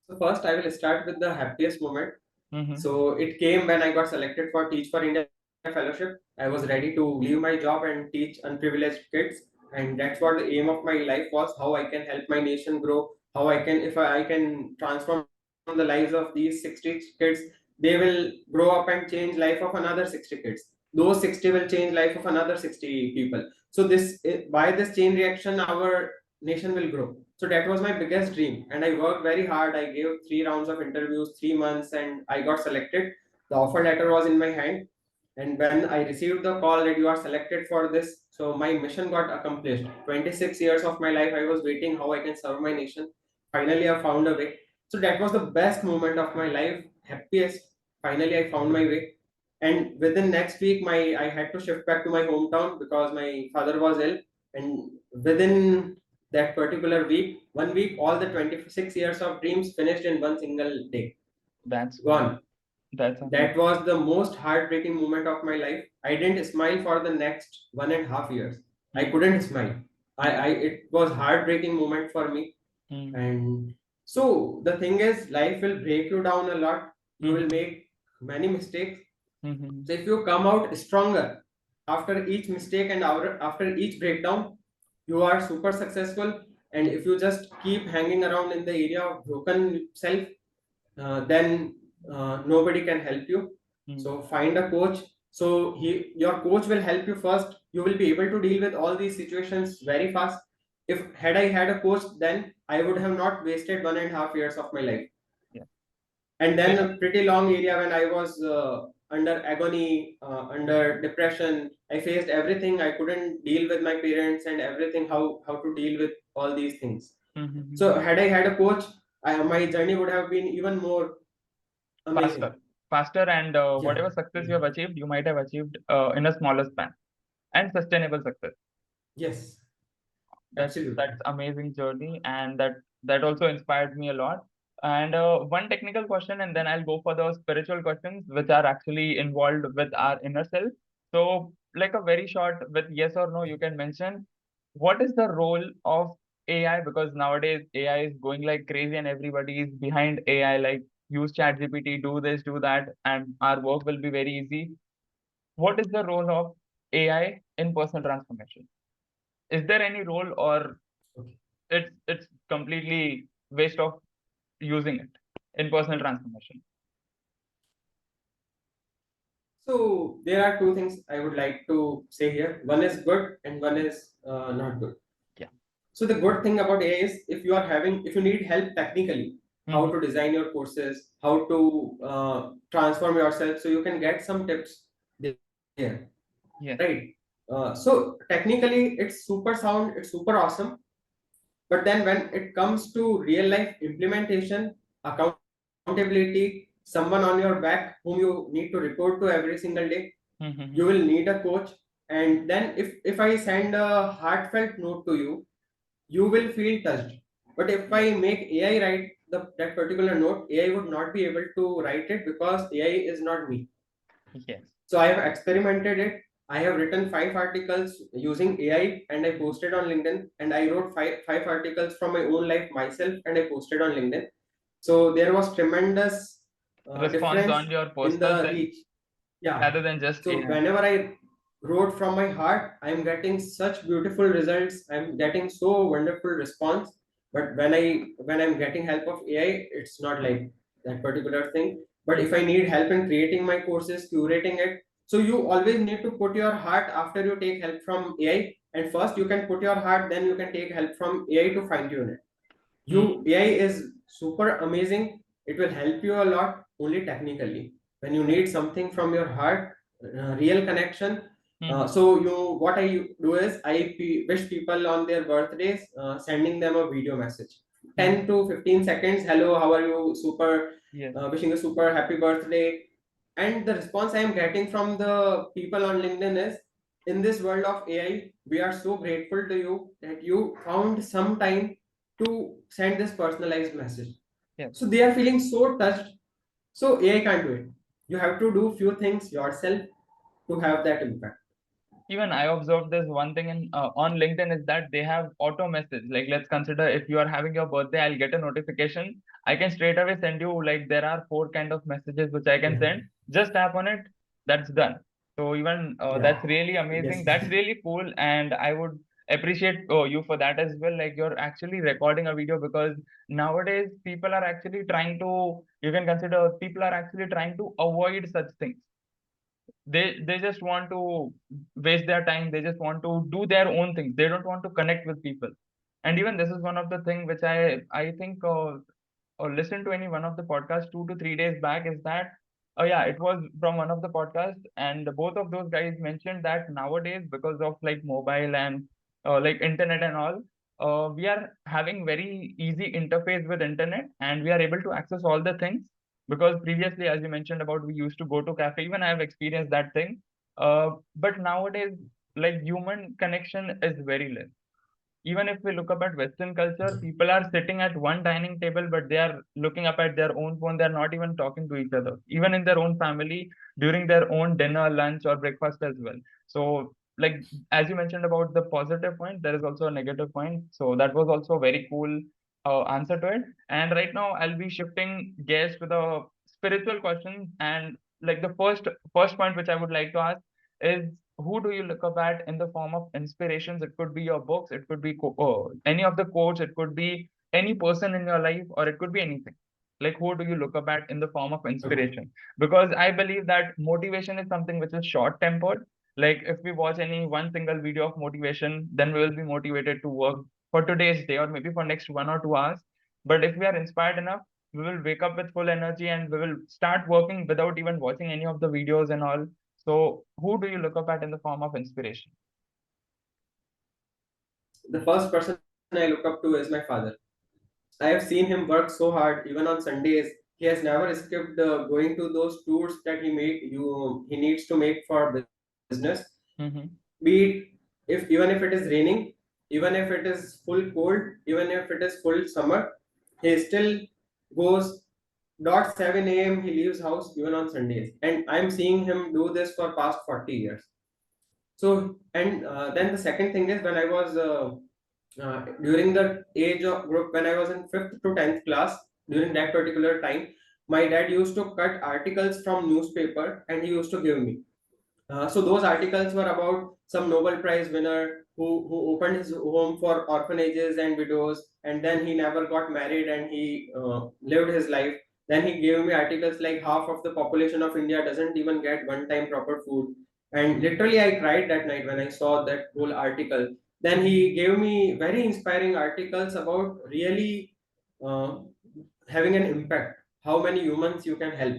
So first I will start with the happiest moment. Mm-hmm. So it came when I got selected for Teach for India Fellowship. I was ready to leave my job and teach unprivileged kids, and that's what the aim of my life was. How I can help my nation grow. How I can, if I can transform the lives of these 60 kids, they will grow up and change life of another 60 kids. Those 60 will change life of another 60 people. So by this chain reaction, our nation will grow. So that was my biggest dream, and I worked very hard. I gave 3 rounds of interviews, 3 months, and I got selected. The offer letter was in my hand, and when I received the call that you are selected for this, so my mission got accomplished. 26 years of my life I was waiting how I can serve my nation. Finally I found a way. So that was the best moment of my life, happiest. Finally I found my way. And within next week, my I had to shift back to my hometown because my father was ill. And within that particular week, 1 week, all the 26 years of dreams finished in one single day, That's great. gone. That's That amazing. was the most heartbreaking moment of my life. I didn't smile for the next 1.5 years. I Mm, couldn't smile. mm, It was heartbreaking moment for me. mm, And so the thing is, life will break you down a lot. You will mhm, make many mistakes. mhm, So if you come out stronger after each mistake and after each breakdown, you are super successful. And mm, if you just keep hanging around in the area of broken self, then nobody can help you. mm. So find a coach. So your coach will help you first. You will be able to deal with all these situations very fast. If had I had a coach, then I would have not wasted 1.5 years of my life. Yeah. And then Yes. a pretty long area when I was under agony, under depression. I faced everything. I couldn't deal with my parents and everything, how to deal with all these things. So Mhm. had I had a coach, my journey would have been even more amazing. Faster, faster, and Yeah. whatever success you have achieved, you might have achieved in a smaller span and sustainable success. Yes, That's absolutely. amazing journey, and that also inspired me a lot. And one technical question, and then I'll go for the spiritual questions, which are actually involved with our inner self. So, like a very short with yes or no, you can mention what is the role of AI, because nowadays AI is going like crazy and everybody is behind AI. Like use ChatGPT, do this, do that, and our work will be very easy. What is the role of AI in personal transformation? Is there any role, or Okay. it's completely waste of using it in personal transformation? So there are two things I would like to say here. One is good and one is not good. Yeah. So the good thing about AI is, if you need help technically, how Hmm. to design your courses, how to transform yourself, so you can get some tips there, right? Yes. So technically, it's super sound, it's super awesome. But then when it comes to real life implementation, accountability, someone on your back whom you need to report to every single day, you will Hmm. need a coach. And then if I send a heartfelt note to you, you will feel touched. But if I Yes. make AI write that particular note, AI would not be able to write it because AI is not me. Yes. So I have experimented it. I have written 5 articles using AI and I posted on LinkedIn. And I wrote five articles from my own life myself and I posted on LinkedIn. So there was tremendous Response difference on your in personal the thing reach. Yeah. rather than just So AI. whenever I wrote from my heart, I'm getting such beautiful results. I'm getting so wonderful response. But when I'm getting help of AI, it's not like that particular thing. But if I need help in creating my courses, curating it, so you always need to put your heart after you take help from AI. And first you can put your heart, then you can take help from AI to fine tune it. Hmm. AI is super amazing. It will help you a lot only technically. When you Yeah. need something from your heart, real connection, Hmm. so you what I do is wish people on their birthdays, sending them a video message, Hmm. 10 to 15 seconds. Hello, how are you? Super, Yes. wishing a super happy birthday. And the response I am getting from the people on LinkedIn is, in this world of AI, we are so grateful to you that you found some time to send this personalized message. Yes. So they are feeling so touched. So AI can't do it. You have to do few things yourself to have that impact. Even I observed this one thing in on LinkedIn is that they have auto message. Like, let's consider if you are having your birthday, I'll get a notification. I can straight away send you, like, there are four kind of messages which I can Yeah, send. Just tap on it, that's done. So even yeah, that's really yes. amazing. That's really cool, and I would appreciate you for that as well. Like, you're actually recording a video, because nowadays people are actually trying to. You can consider people are actually trying to avoid such things. They just want to waste their time. They just want to do their own things. They don't want to connect with people. And even this is one of the thing which I think or listened to any one of the podcasts 2 to 3 days back, is that yeah, it was from one of the podcasts, and both of those guys mentioned that nowadays, because of like mobile and like internet and all, we are having very easy interface with internet, and we are able to access all the things. Because previously, as you mentioned about, we used to go to cafe. Even I have experienced that thing. But nowadays, like, human connection is very less. Even if we look up at Western culture, people are sitting at one dining table, but they are looking up at their own phone. They're not even talking to each other, even in their own family, during their own dinner, lunch, or breakfast as well. So, like, as you mentioned about the positive point, there is also a negative point. So that was also a very cool answer to it. And right now, I'll be shifting gears to the spiritual questions. And like, the first point which I would like to ask is, who do you look up at in the form of inspirations? It could be your books, it could be any of the quotes, it could be any person in your life, or it could be anything. Like, who do you look up at in the form of Okay. inspiration? Because I believe that motivation is something which is short tempered. Like, if we watch any one single video of motivation, then we will be motivated to work for today's day or maybe for next 1 or 2 hours. But if we are inspired enough, we will wake up with full energy and we will start working without even watching any of the videos and all. So, who do you look up at in the form of inspiration? The first person I look up to is my father. I have seen him work so hard, even on Sundays. He has never skipped going to those tours that he needs to make for business. Mm-hmm. Be it, if even if it is raining, even if it is full cold, even if it is full summer, he still goes dot 7 a.m. He leaves house even on Sundays, and I'm seeing him do this for past 40 years. So, and then the second thing is, when I was during the age of group, when I was in 5th to 10th class, during that particular time, my dad used to cut articles from newspaper and he used to give me. So those articles were about some Nobel Prize winner who opened his home for orphanages and widows, and then he never got married and he lived his life. Then he gave me articles like half of the population of India doesn't even get one time proper food. And literally, I cried that night when I saw that whole article. Then he gave me very inspiring articles about really uh, having an impact, how many humans you can help.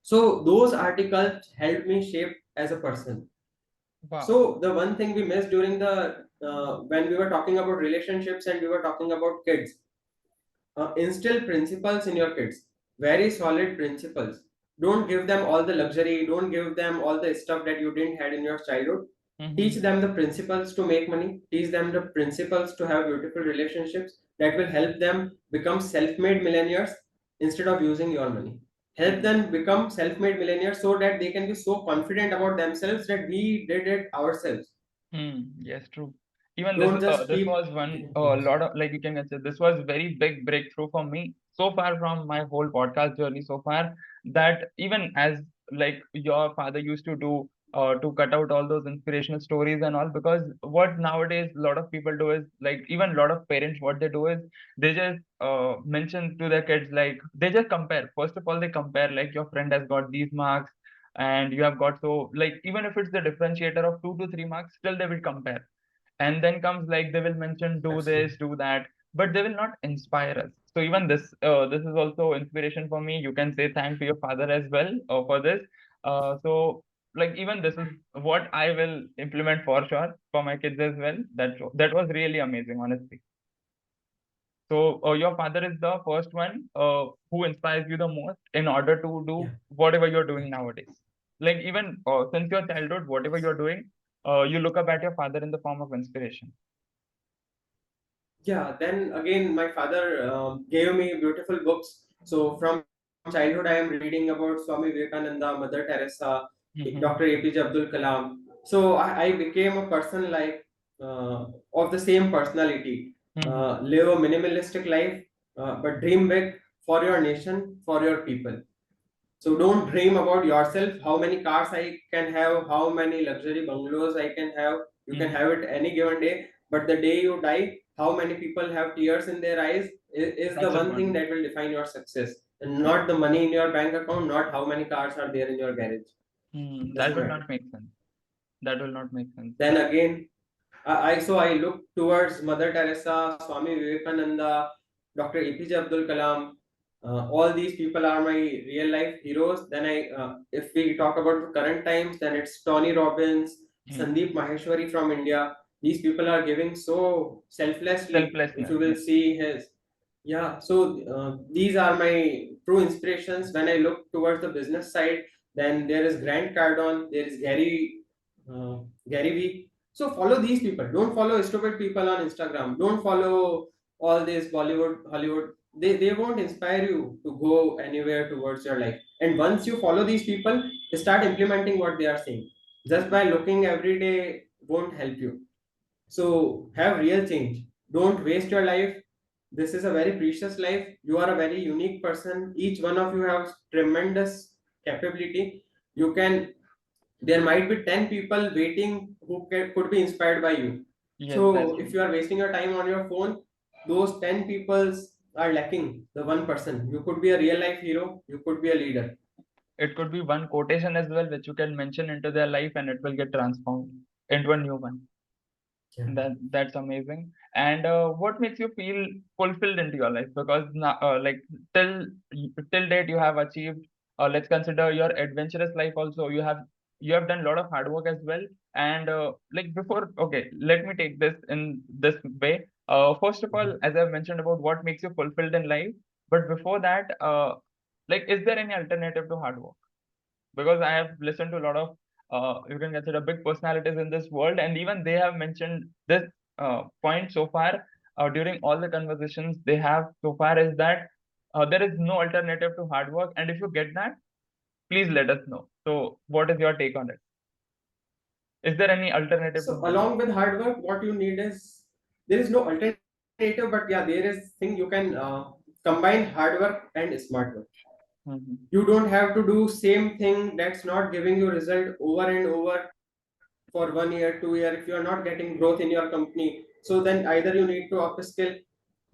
So those articles helped me shape as a person. Wow. So the one thing we missed during the when we were talking about relationships and we were talking about kids, instill principles in your kids, very solid principles. Don't give them all the luxury, don't give them all the stuff that you didn't had in your childhood. Teach Mm-hmm. them the principles to make money, teach them the principles to have beautiful relationships that will help them become self-made millionaires instead of using your money. Help Mm. them become self-made millionaires so that they can be so confident about themselves that we did it ourselves. Mm. Yes, true. Even Don't just this keep was one yes. lot of, like, you can say, this was very big breakthrough for me so far from my whole podcast journey so far, that even as like your father used to do, to cut out all those inspirational stories and all, because what nowadays a lot of people do is, like, even a lot of parents, what they do is they just mention to their kids, like, they just compare. First of all, they compare, like, your friend has got these marks and you have got, so, like, even if it's the differentiator of 2 to 3 marks, still they will compare. And then comes, like, they will mention, do this, Absolutely. do that, but they will not inspire us. So even this is also inspiration for me. You can say thank to your father as well for this. So, like, even this is what I will implement for sure for my kids as well. That was really amazing, honestly. So your father is the first one who inspires you the most in order to do Yeah. whatever you're doing Yeah. nowadays. Like, even since your childhood, whatever you're doing, you look up at your father in the form of inspiration. Yeah, then again, my father gave me beautiful books. So from childhood, I am reading about Swami Vivekananda, Mother Teresa, Dr. Mhm. APJ Abdul Kalam. So I became a person like of the same personality. Mhm. Live a minimalistic life, but dream big for your nation, for your people. So don't dream about yourself, how many cars I can have, how many luxury bungalows I can have. You can Mhm. have it any given day, but the day you die, how many people have tears in their eyes is the That's one thing important. that will define your success. And Yeah. not the money in your bank account, not how many cars are there in your garage. That Doesn't will matter. not make sense. That will not make sense. Then again, I look towards Mother Teresa, Swami Vivekananda, Dr. APJ Abdul Kalam. All these people are my real life heroes. Then if we talk about the current times, then it's Tony Robbins, Mhm. Sandeep Maheshwari from India. These people are giving so selflessly. If Selflessness. you will Yeah. see his, yeah. So these are my true inspirations. When I look towards the business side, then there is Grant Cardone, there is uh, Gary Vee. So follow these people. Don't follow stupid people on Instagram. Don't follow all this Bollywood, Hollywood. They won't inspire you to go anywhere towards your life. And once you follow these people, start implementing what they are saying. Just by looking every day won't help you. So have real change. Don't waste your life. This is a very precious life. You are a very unique person. Each one of you has tremendous capability. You can there might be 10 people waiting who could be inspired by you. Yes, that's So if true. you are wasting your time on your phone, those 10 peoples are lacking the one person. You could be a real life hero, you could be a leader. It could be one quotation as well, which you can mention into their life, and it will get transformed into a new one. Yeah. That's amazing. And what makes you feel fulfilled into your life? Because now, like, till till date, you have achieved. Let's consider your adventurous life also. You have done a lot of hard work as well. And like, before, okay, let me take this in this way. First of all, as I've mentioned about what makes you fulfilled in life, but before that, like, is there any alternative to hard work? Because I have listened to a lot of, you can consider, big personalities in this world, and even they have mentioned this point so far during all the conversations they have so far, is that there is no alternative to hard work, and if you get that, please let us know. So, what is your take on it? Is there any alternative to So hard work? along with hard work, what you need is there is no alternative, but yeah, there is thing you can combine hard work and smart work. Hmm. You don't have to do same thing that's not giving you result over and over for 1 year 2 year. If you are not getting growth in your company, so then either you need to upskill,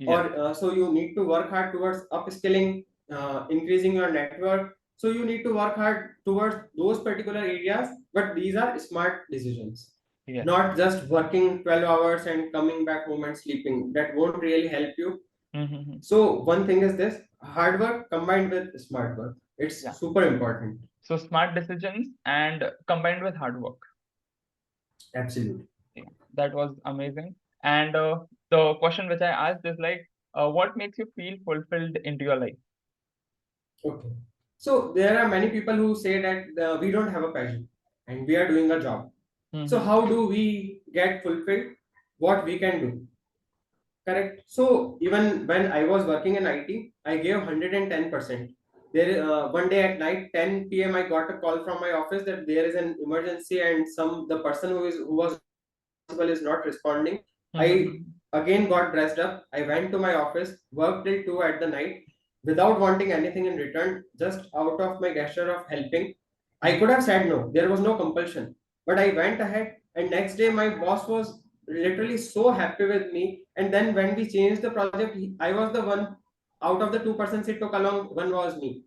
or Yes, so you need to work hard towards upskilling, increasing your network. So you need to work hard towards those particular areas, but these are smart decisions, yes. not just working 12 hours and coming back home and sleeping. That won't really help you. Hmm. So one thing is this: hard work combined with smart work, Yeah. it's super important. So, smart decisions and combined with hard work. Absolutely. Yeah, that was amazing. And the question which I asked is, like, what makes you feel fulfilled into your life? Okay. So there are many people who say that we don't have a passion and we are doing a job. So Hmm. how do we get fulfilled? What we can do? Correct. So even when I was working in IT, I gave 110%. One day at night, 10 p.m. I got a call from my office that there is an emergency and some the person who was working is not responding. I Mm-hmm. again got dressed up. I went to my office, worked till 2 at the night without wanting anything in return, just out of my gesture of helping. I could have said no, there was no compulsion, but I went ahead, and next day my boss was literally so happy with me. And then when we changed the project, I was the one out of the two persons he took along, one was me,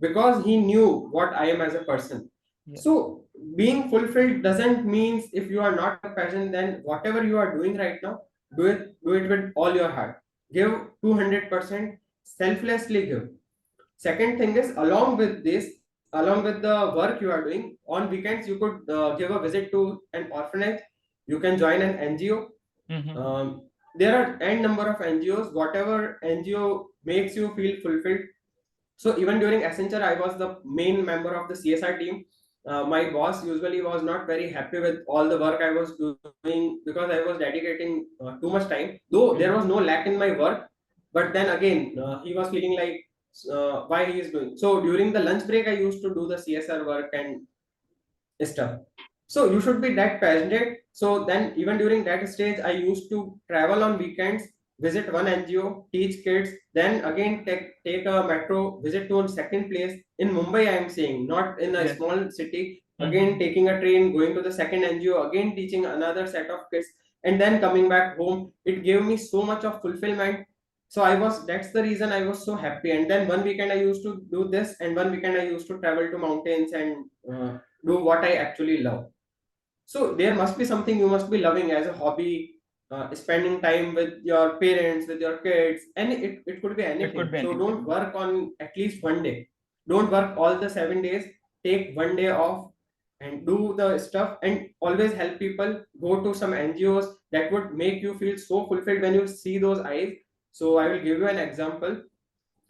because he knew what I am as a person. Yeah. So being fulfilled doesn't mean if you are not a passion, then whatever you are doing right now, do it with all your heart. Give 200%, selflessly give. Second thing is, along with this, along with the work you are doing, on weekends you could give a visit to an orphanage. You can join an NGO. Mm-hmm. There are n number of NGOs. Whatever NGO makes you feel fulfilled. So even during Accenture, I was the main member of the CSR team. My boss usually was not very happy with all the work I was doing because I was dedicating too much time. Though there was Mm-hmm. no lack in my work, but then again he was feeling like why he is doing. So during the lunch break, I used to do the CSR work and stuff. So you should be that passionate. So then even during that stage, I used to travel on weekends, visit one NGO, teach kids, then again take a metro, visit to a second place. In Mumbai, I am saying, not in a Yes. small city. Again Mm-hmm. taking a train, going to the second NGO, again teaching another set of kids, and then coming back home. It gave me so much of fulfillment. So that's the reason I was so happy. And then one weekend I used to do this, and one weekend I used to travel to mountains and do what I actually love. So there must be something you must be loving as a hobby, spending time with your parents, with your kids, and it could be It could anything. be So don't anything. work on at least one day. Don't work all the 7 days. Take one day off and do the stuff, and always help people. Go to some NGOs that would make you feel so fulfilled when you see those eyes. So I will give you an example.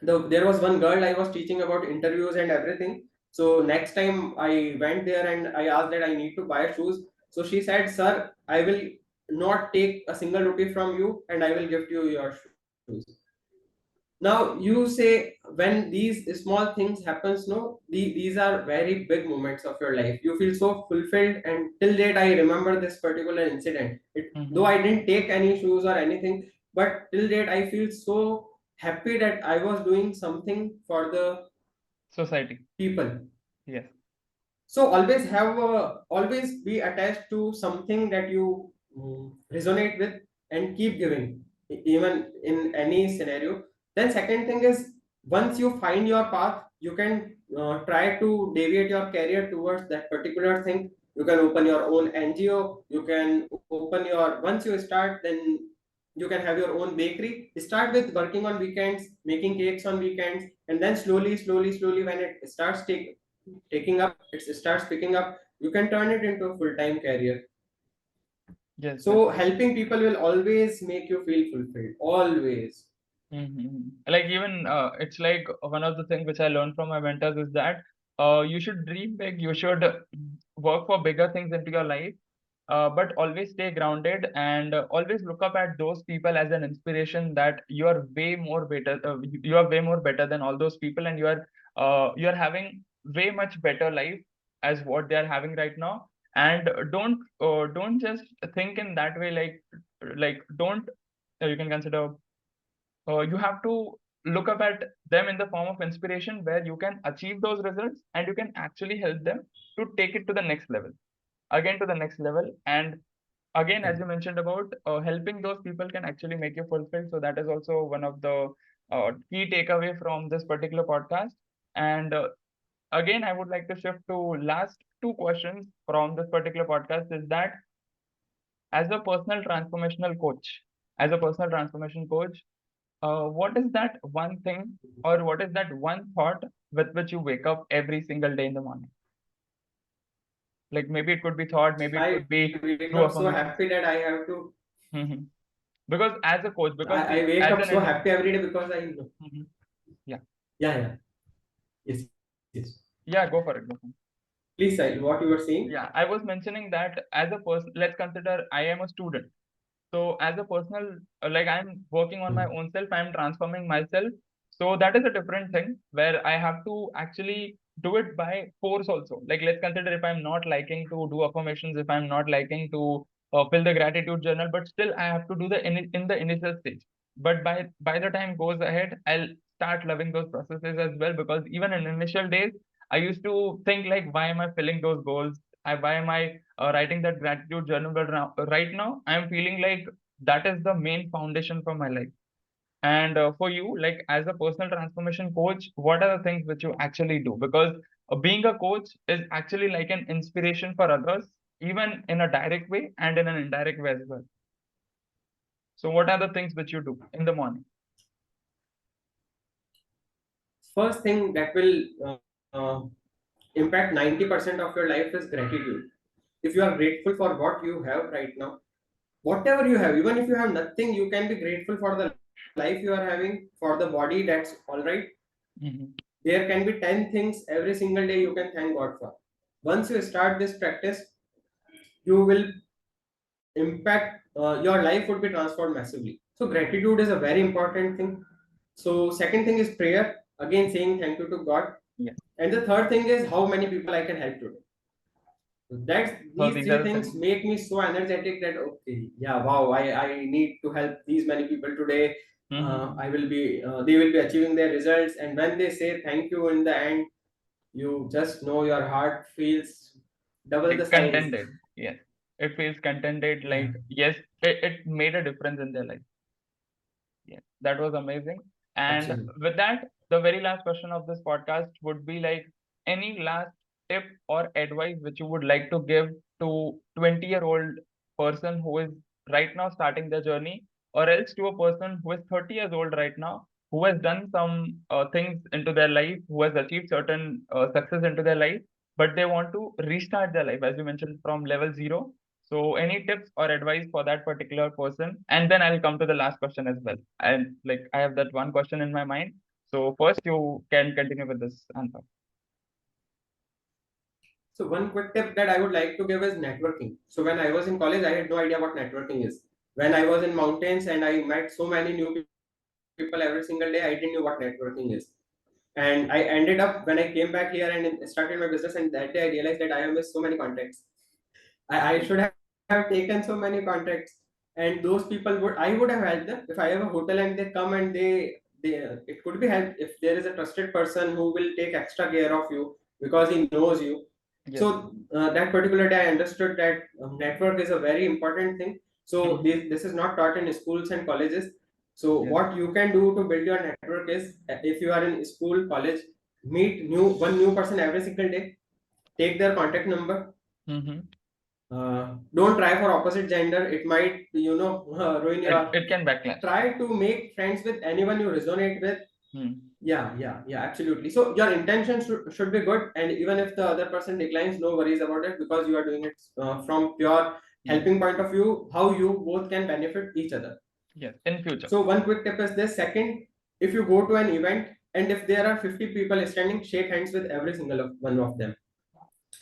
There was one girl I was teaching about interviews and everything. So next time I went there and I asked that I need to buy shoes. So she said, "Sir, I will not take a single rupee from you, and I will give you your shoes." Now you say, when these small things happens, no, these are very big moments of your life. You feel so fulfilled, and till date I remember this particular incident. Though Mm-hmm. I didn't take any shoes or anything, but till date I feel so happy that I was doing something for the Society. people. Yes. So always be attached to something that you resonate with, and keep giving, even in any scenario. Then second thing is, once you find your path, you can try to deviate your career towards that particular thing. You can open your own NGO. You can open your once you start, then you can have your own bakery. Start with working on weekends, making cakes on weekends, and then slowly, when it starts taking up, it starts picking up, you can turn it into a full-time career. Yes. Yes. So helping people will always make you feel fulfilled, always. Mm-hmm. Like even it's like one of the things which I learned from my mentors is that you should dream big, you should work for bigger things into your life, but always stay grounded and always look up at those people as an inspiration that you are way more better, you are way more better than all those people, and you are having way much better life as what they are having right now. And don't just think in that way, like don't you can consider you have to look up at them in the form of inspiration where you can achieve those results and you can actually help them to take it to the next level, again to the next level. And again, as you mentioned about helping those people can actually make you fulfilled, so that is also one of the key takeaway from this particular podcast. And again, I would like to shift to last two questions from this particular podcast, is that as a personal transformational coach, as a personal transformation coach, what is that one thing or what is that one thought with which you wake up every single day in the morning? Like maybe it could be thought, maybe it could I be wake up through so happy affirmations. that I have to. Mhm. Because as a coach, because I see, wake as up an so individual, happy every day because I know. yeah, Yeah, yeah. Yes. yeah, go for it. Go for it. Please, Sahil, what you were saying? Yeah, I was mentioning that as a person, let's consider I am a student. So as a personal, like I'm working on my own self, I'm transforming myself. So that is a different thing where I have to actually do it by force also. Like let's consider if I'm not liking to do affirmations, if I'm not liking to fill the gratitude journal, but still I have to do the in the initial stage. But by the time goes ahead, I'll start loving those processes as well, because even in initial days I used to think like, why am I filling those goals? Why am I writing that gratitude journal? But right now I am feeling like that is the main foundation for my life. And for you, like as a personal transformation coach, what are the things which you actually do? Because being a coach is actually like an inspiration for others, even in a direct way and in an indirect way as well. So, what are the things which you do in the morning? First thing that will impact 90% of your life is gratitude. If you are grateful for what you have right now, whatever you have, even if you have nothing, you can be grateful for the life you are having, for the body, that's all right. Mm-hmm. There can be 10 things every single day you can thank God for. Once you start this practice, you will impact, your life would be transformed massively. So gratitude is a very important thing. So second thing is prayer, again saying thank you to God. Yeah. And the third thing is how many people I can help today. That's So these these three are the things things. make me so energetic that okay, yeah, wow, I need to help these many people today. Mm-hmm. I will be they will be achieving their results, and when they say thank you in the end, you just know your heart feels double the Like size. contented. Yes. It feels contented. Yeah, Like yes, it made a difference in their life. Yeah, that was amazing. And absolutely. with that, the very last question of this podcast would be like, any last tip or advice which you would like to give to 20-year-old person who is right now starting their journey, or else to a person who is 30 years old right now, who has done some things into their life, who has achieved certain success into their life, but they want to restart their life, as you mentioned, from level zero. So, any tips or advice for that particular person? And then I'll come to the last question as well. And like I have that one question in my mind. So first you can continue with this answer. So one quick tip that I would like to give is networking. So when I was in college, I had no idea what networking is. When I was in mountains and I met so many new people every single day, I didn't know what networking is. And I ended up, when I came back here and started my business, and that day I realized that I have missed so many contacts. I should have taken so many contacts, and those people would, I would have helped them. If I have a hotel and they come and they it could be helped if there is a trusted person who will take extra care of you because he knows you. Yes. So that particular day I understood that network is a very important thing. So Mhm. this is not taught in schools and colleges. So Yes. what you can do to build your network is, if you are in school, college, meet one new person every single day, take their contact number. Mm-hmm. Don't try for opposite gender, it might ruin It, your. it can backlash. Try to make friends with anyone you resonate with. Hmm. Yeah, absolutely. So your intention should be good, and even if the other person declines, no worries about it, because you are doing it from pure Yes. helping point of view, how you both can benefit each other. Yes. In future. So one quick tip is this. Second, if you go to an event and if there are 50 people standing, shake hands with every single one of them.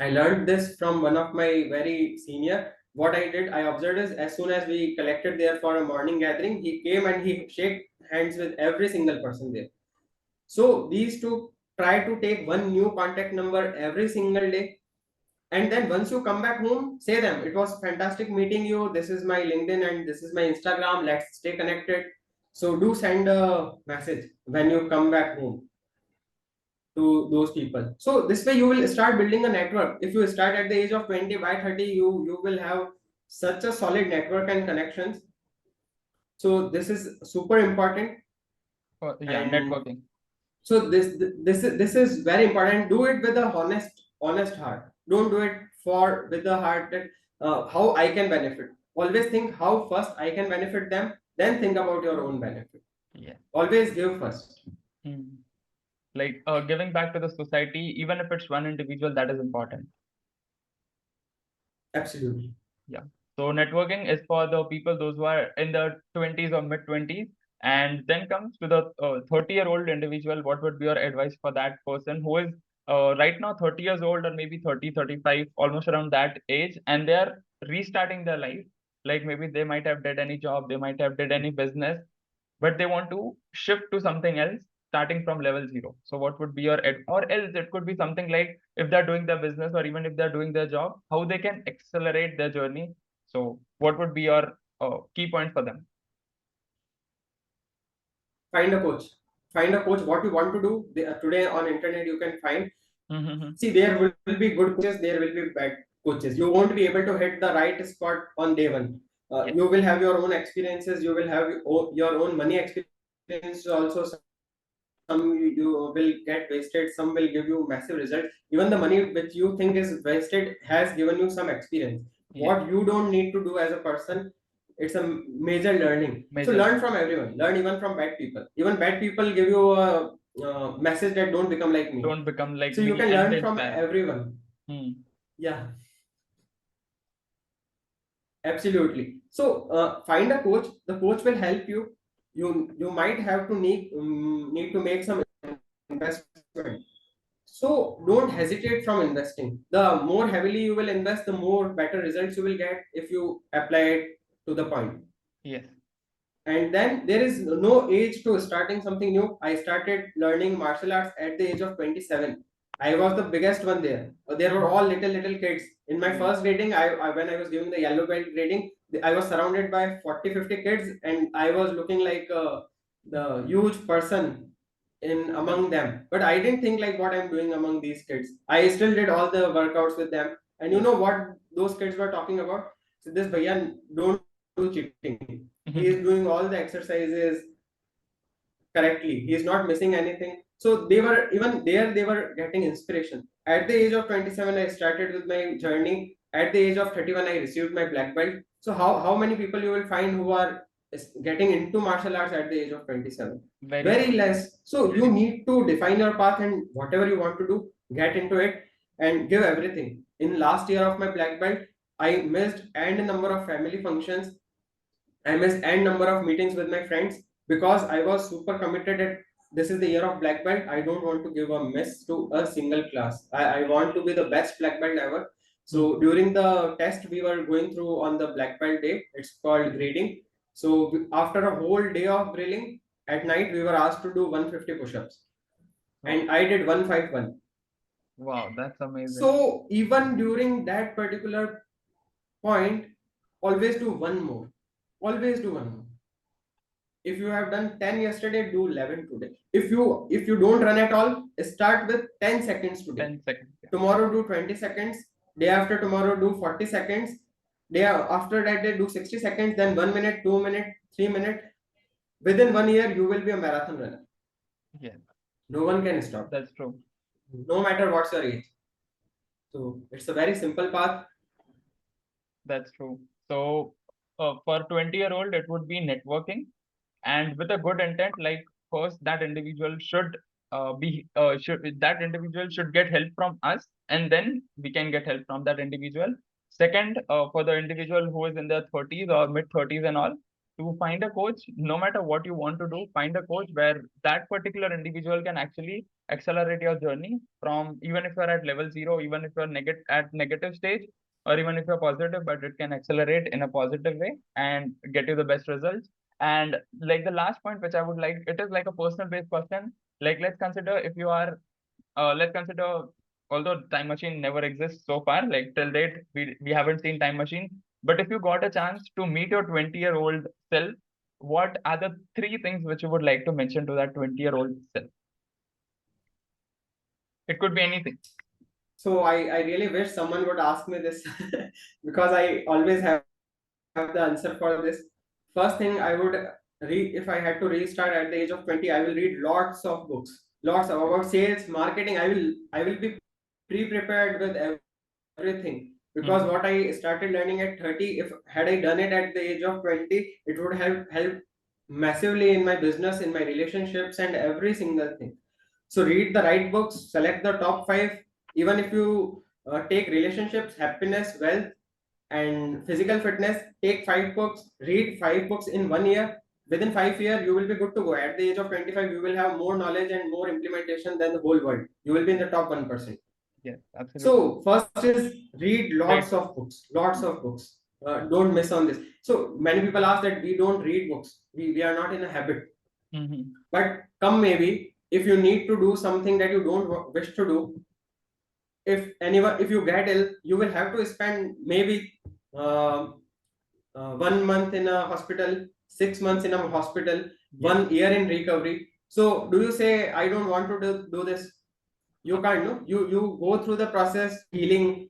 I learned this from one of my very senior. What I did, I observed is, as soon as we collected there for a morning gathering, he came and he shake hands with every single person there. So these two, try to take one new contact number every single day. And then once you come back home, say them, it was fantastic meeting you. This is my LinkedIn and this is my Instagram. Let's stay connected. So do send a message when you come back home to those people. So this way you will start building a network. If you start at the age of 20, by 30, you will have such a solid network and connections. So this is super important. Yeah. And Networking. so this is very important. Do it with a honest heart. Don't do it for with the heart that how I can benefit. Always think how first I can benefit them, then think about your own benefit. Yeah. Always give first. Hmm. Like giving back to the society, even if it's one individual, that is important. Absolutely. Yeah. So networking is for the people those who are in the 20s or mid 20s, and then comes to the 30-year-old individual. What would be your advice for that person who is right now 30 years old, or maybe 30, 35, almost around that age, and they are restarting their life? Like maybe they might have did any job, they might have did any business, but they want to shift to something else, starting from level zero. So what would be your or else it could be something like, if they're doing their business or even if they're doing their job, how they can accelerate their journey. So what would be your key point for them? Find a coach. Find a coach. What you want to do today on internet, you can find. Mm-hmm. See, there will be good coaches, there will be bad coaches. You won't be able to hit the right spot on day one. Yes. You will have your own experiences. You will have your own money experience also. Some you will get wasted. Some will give you massive result. Even the money which you think is wasted has given you some experience. Yes. What you don't need to do as a person, it's a major learning. So Major learn learning. from everyone. Learn even from bad people. Even bad people give you a message that don't become like me. Don't become like So you me, can and learn they from inspire. everyone. Hmm. Yeah, absolutely. So find a coach. The coach will help you. You might have to need to make some investment. So don't hesitate from investing. The more heavily you will invest, the more better results you will get if you apply it to the point. Yes. And then there is no age to starting something new. I started learning martial arts at the age of 27. I was the biggest one there. There were all little kids. In my Yes. first grading, when I was giving the yellow belt grading, I was surrounded by 40-50 kids, and I was looking like the huge person in among them. But I didn't think like what I'm doing among these kids. I still did all the workouts with them. And you Yes. know what those kids were talking about? So this bhaiya don't do cheating. He is doing all the exercises correctly. He is not missing anything. So they were even there, they were getting inspiration. At the age of 27, I started with my journey. At the age of 31, I received my black belt. So how many people you will find who are getting into martial arts at the age of 27? Very Very few. less. So you Very few. need to define your path, and whatever you want to do, get into it and give everything. In last year of my black belt, I missed and number of family functions. I missed n number of meetings with my friends because I was super committed at this is the year of black belt. I don't want to give a miss to a single class. I want to be the best black belt ever. Hmm. So during the test we were going through on the black belt day, it's called grading. So after a whole day of grilling, at night we were asked to do 150 push-ups, Oh, and I did 151. wow, that's amazing. So even during that particular point, always do one more. Always do one more. If you have done 10 yesterday, do 11 today. If you don't run at all, start with 10 seconds today. 10 seconds. Yeah. Tomorrow do 20 seconds. Day after tomorrow do 40 seconds. Day after that day do 60 seconds. Then 1 minute, 2 minute, 3 minute. Within 1 year you will be a marathon runner. Yeah, No one can stop, that's true. no matter what's your age. So it's a very simple path. That's true. So for 20-year-old, it would be networking, and with a good intent. Like first, that individual should get help from us, and then we can get help from that individual. Second, for the individual who is in their 30s or mid 30s and all, to find a coach. No matter what you want to do, find a coach where that particular individual can actually accelerate your journey from, even if you're at level 0, even if you're at negative stage, or even if you're positive, but it can accelerate in a positive way and get you the best results. And like the last point, which I would like, it is like a personal based question. Like let's consider if you are, let's consider, although time machine never exists so far, like till date, we haven't seen time machine. But if you got a chance to meet your 20-year-old self, what are the three things which you would like to mention to that 20-year-old self? It could be anything. So I really wish someone would ask me this because I always have the answer for this. First thing I would read, if I had to restart at the age of 20, I will read lots of books, lots of about sales, marketing. I will be pre-prepared with everything because what I Hmm. started learning at 30, if had I done it at the age of 20, it would have helped massively in my business, in my relationships, and every single thing. So read the right books, select the top 5. Even if you take relationships, happiness, wealth, and physical fitness, take 5 books, read 5 books in 1 year. Within 5 years, you will be good to go. At the age of 25, you will have more knowledge and more implementation than the whole world. You will be in the top 1%. Yes, absolutely. So first is read lots Great. of books, lots of books. Don't miss on this. So many people ask that we don't read books. We are not in a habit. Hmm. But come maybe if you need to do something that you don't wish to do, if you get ill, you will have to spend maybe 1 month in a hospital, 6 months in a hospital, Yes. 1 year in recovery. So do you say I don't want to do this? You can't. No, you go through the process healing.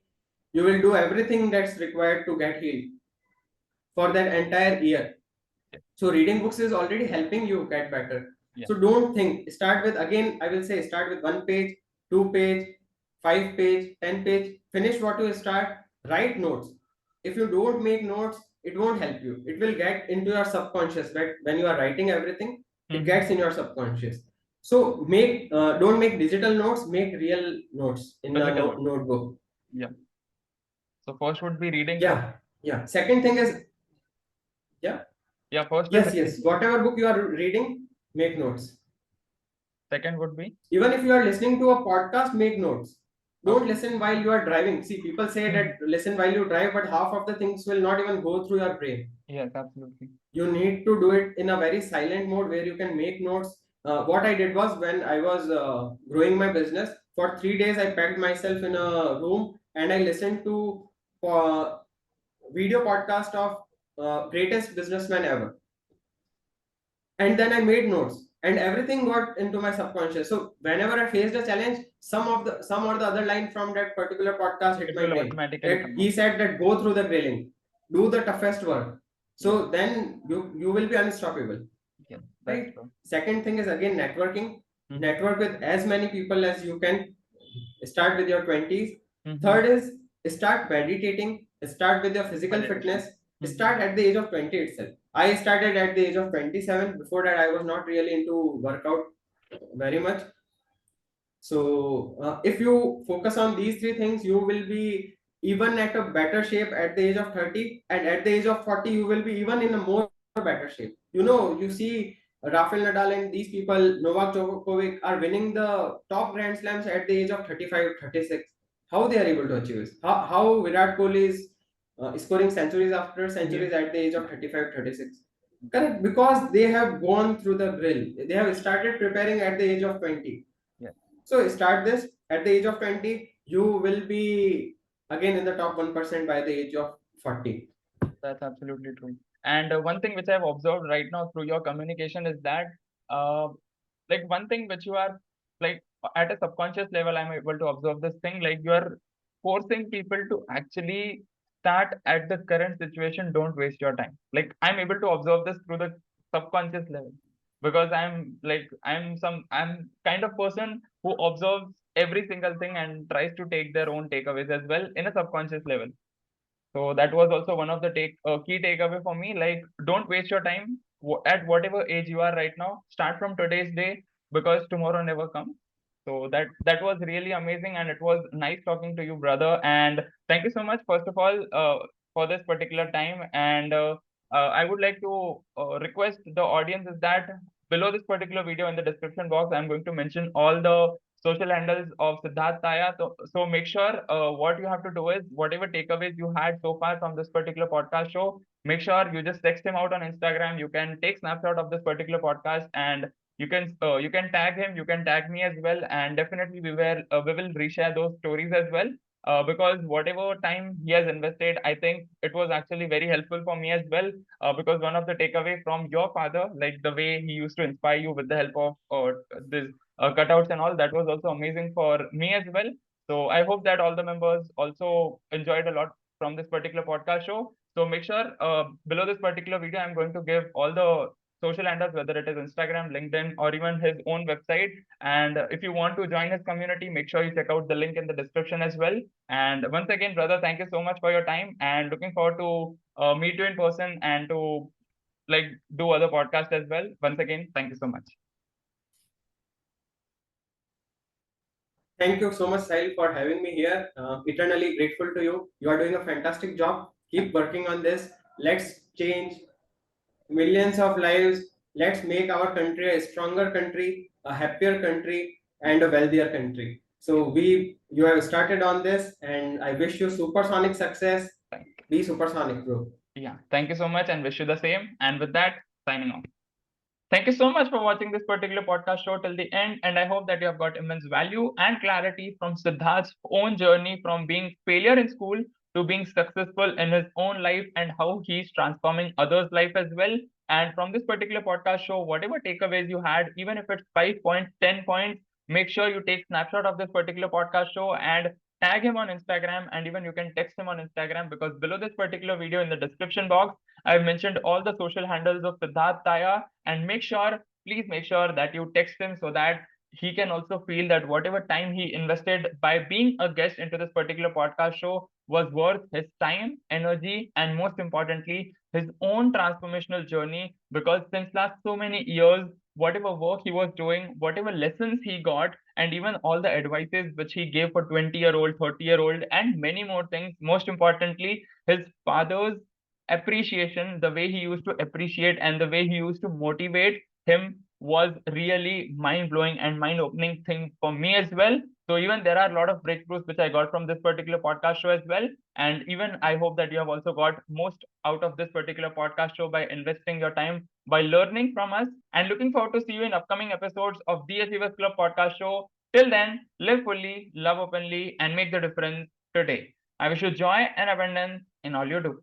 You will do everything that's required to get healed for that entire year. Yes. So reading books is already helping you get better. Yeah. So don't think. Start with, again I will say, start with 1 page, 2 page, 5 page, 10 page. Finish what you start. Write notes. If you don't make notes, it won't help you. It will get into your subconscious. But when you are writing everything, it Mm-hmm. gets in your subconscious. So make don't make digital notes. Make real notes in a Physical note. notebook. Yeah. So first would be reading book. Yeah, yeah. Second thing is, yeah, Yeah, first is yes, reading. yes. Whatever book you are reading, make notes. Second would be Even if you are listening to a podcast, make notes. Don't okay. listen while you are driving. See, people say that listen while you drive, but half of the things will not even go through your brain. Yes, absolutely. You need to do it in a very silent mode where you can make notes. What I did was, when I was growing my business, for 3 days I packed myself in a room and I listened to uh, video podcast of greatest businessman ever, and then I made notes, and everything got into my subconscious. So whenever I faced a challenge, some or the other line from that particular podcast hit It my will brain. automatically That come he out. said that go through the grilling, do the toughest work. Yeah. So then you will be unstoppable, Yes, that's right? true. Second thing is, again, networking. Mm-hmm. Network with as many people as you can. Start with your 20s. Mm-hmm. Third is, start meditating. Start with your physical Meditation. fitness. Mm-hmm. Start at the age of 20 itself. I started at the age of 27. Before that, I was not really into workout very much. So, if you focus on these three things, you will be even at a better shape at the age of 30, and at the age of 40, you will be even in a more better shape. You see Rafael Nadal and these people, Novak Djokovic, are winning the top Grand Slams at the age of 35, 36. How they are able to achieve this? How Virat Kohli is scoring centuries after Yes. centuries at the age of 35, 36? Correct, because they have gone through the grill. They have started preparing at the age of 20. Yeah. So start this at the age of 20. You will be again in the top 1% by the age of 40. That's absolutely true. And one thing which I've observed right now through your communication is that, uh, like one thing which you are like at a subconscious level, I'm able to observe this thing. Like you are forcing people to actually start at the current situation. Don't waste your time. Like I'm able to observe this through the subconscious level because I'm kind of person who observes every single thing and tries to take their own takeaways as well in a subconscious level. So that was also one of the key takeaway for me. Like, don't waste your time at whatever age you are right now. Start from today's day because tomorrow never comes. So that was really amazing, and it was nice talking to you, brother. And thank you so much, first of all, for this particular time. And I would like to request the audience is that below this particular video in the description box, I'm going to mention all the social handles of Siddhartha Taya. So make sure what you have to do is whatever takeaways you had so far from this particular podcast show, make sure you just text him out on Instagram. You can take snapshot of this particular podcast and you can tag him, you can tag me as well, and definitely we will reshare those stories as well. Because whatever time he has invested, I think it was actually very helpful for me as well. Because one of the takeaway from your father, like the way he used to inspire you with the help of this cutouts and all, that was also amazing for me as well. So I hope that all the members also enjoyed a lot from this particular podcast show. So make sure below this particular video, I'm going to give all the social handles, whether it is Instagram, LinkedIn, or even his own website. And if you want to join his community, make sure you check out the link in the description as well. And once again, brother, thank you so much for your time, and looking forward to meet you in person and to like do other podcasts as well. Once again, thank you so much. Thank you so much, Sahil, for having me here. Eternally grateful to you. You are doing a fantastic job. Keep working on this. Let's change millions of lives. Let's make our country a stronger country, a happier country, and a wealthier country. So you have started on this, and I wish you supersonic success. Thank Be supersonic, bro. Yeah, thank you so much and wish you the same. And with that, signing off. Thank you so much for watching this particular podcast show till the end. And I hope that you have got immense value and clarity from Siddharth's own journey from being failure in school to being successful in his own life and how he's transforming others' life as well. And from this particular podcast show, whatever takeaways you had, even if it's 5 points, 10 points, make sure you take snapshot of this particular podcast show and tag him on Instagram, and even you can text him on Instagram, because below this particular video in the description box, I've mentioned all the social handles of Siddhartha Taya, and please make sure that you text him so that he can also feel that whatever time he invested by being a guest into this particular podcast show was worth his time, energy, and most importantly, his own transformational journey. Because since last so many years, whatever work he was doing, whatever lessons he got, and even all the advices which he gave for 20-year-old, 30-year-old, and many more things, most importantly, his father's appreciation, the way he used to appreciate and the way he used to motivate him was really mind blowing and mind opening thing for me as well. So even there are a lot of breakthroughs which I got from this particular podcast show as well. And even I hope that you have also got most out of this particular podcast show by investing your time by learning from us. And looking forward to see you in upcoming episodes of the Achievers Club podcast show. Till then, live fully, love openly, and make the difference today. I wish you joy and abundance in all you do.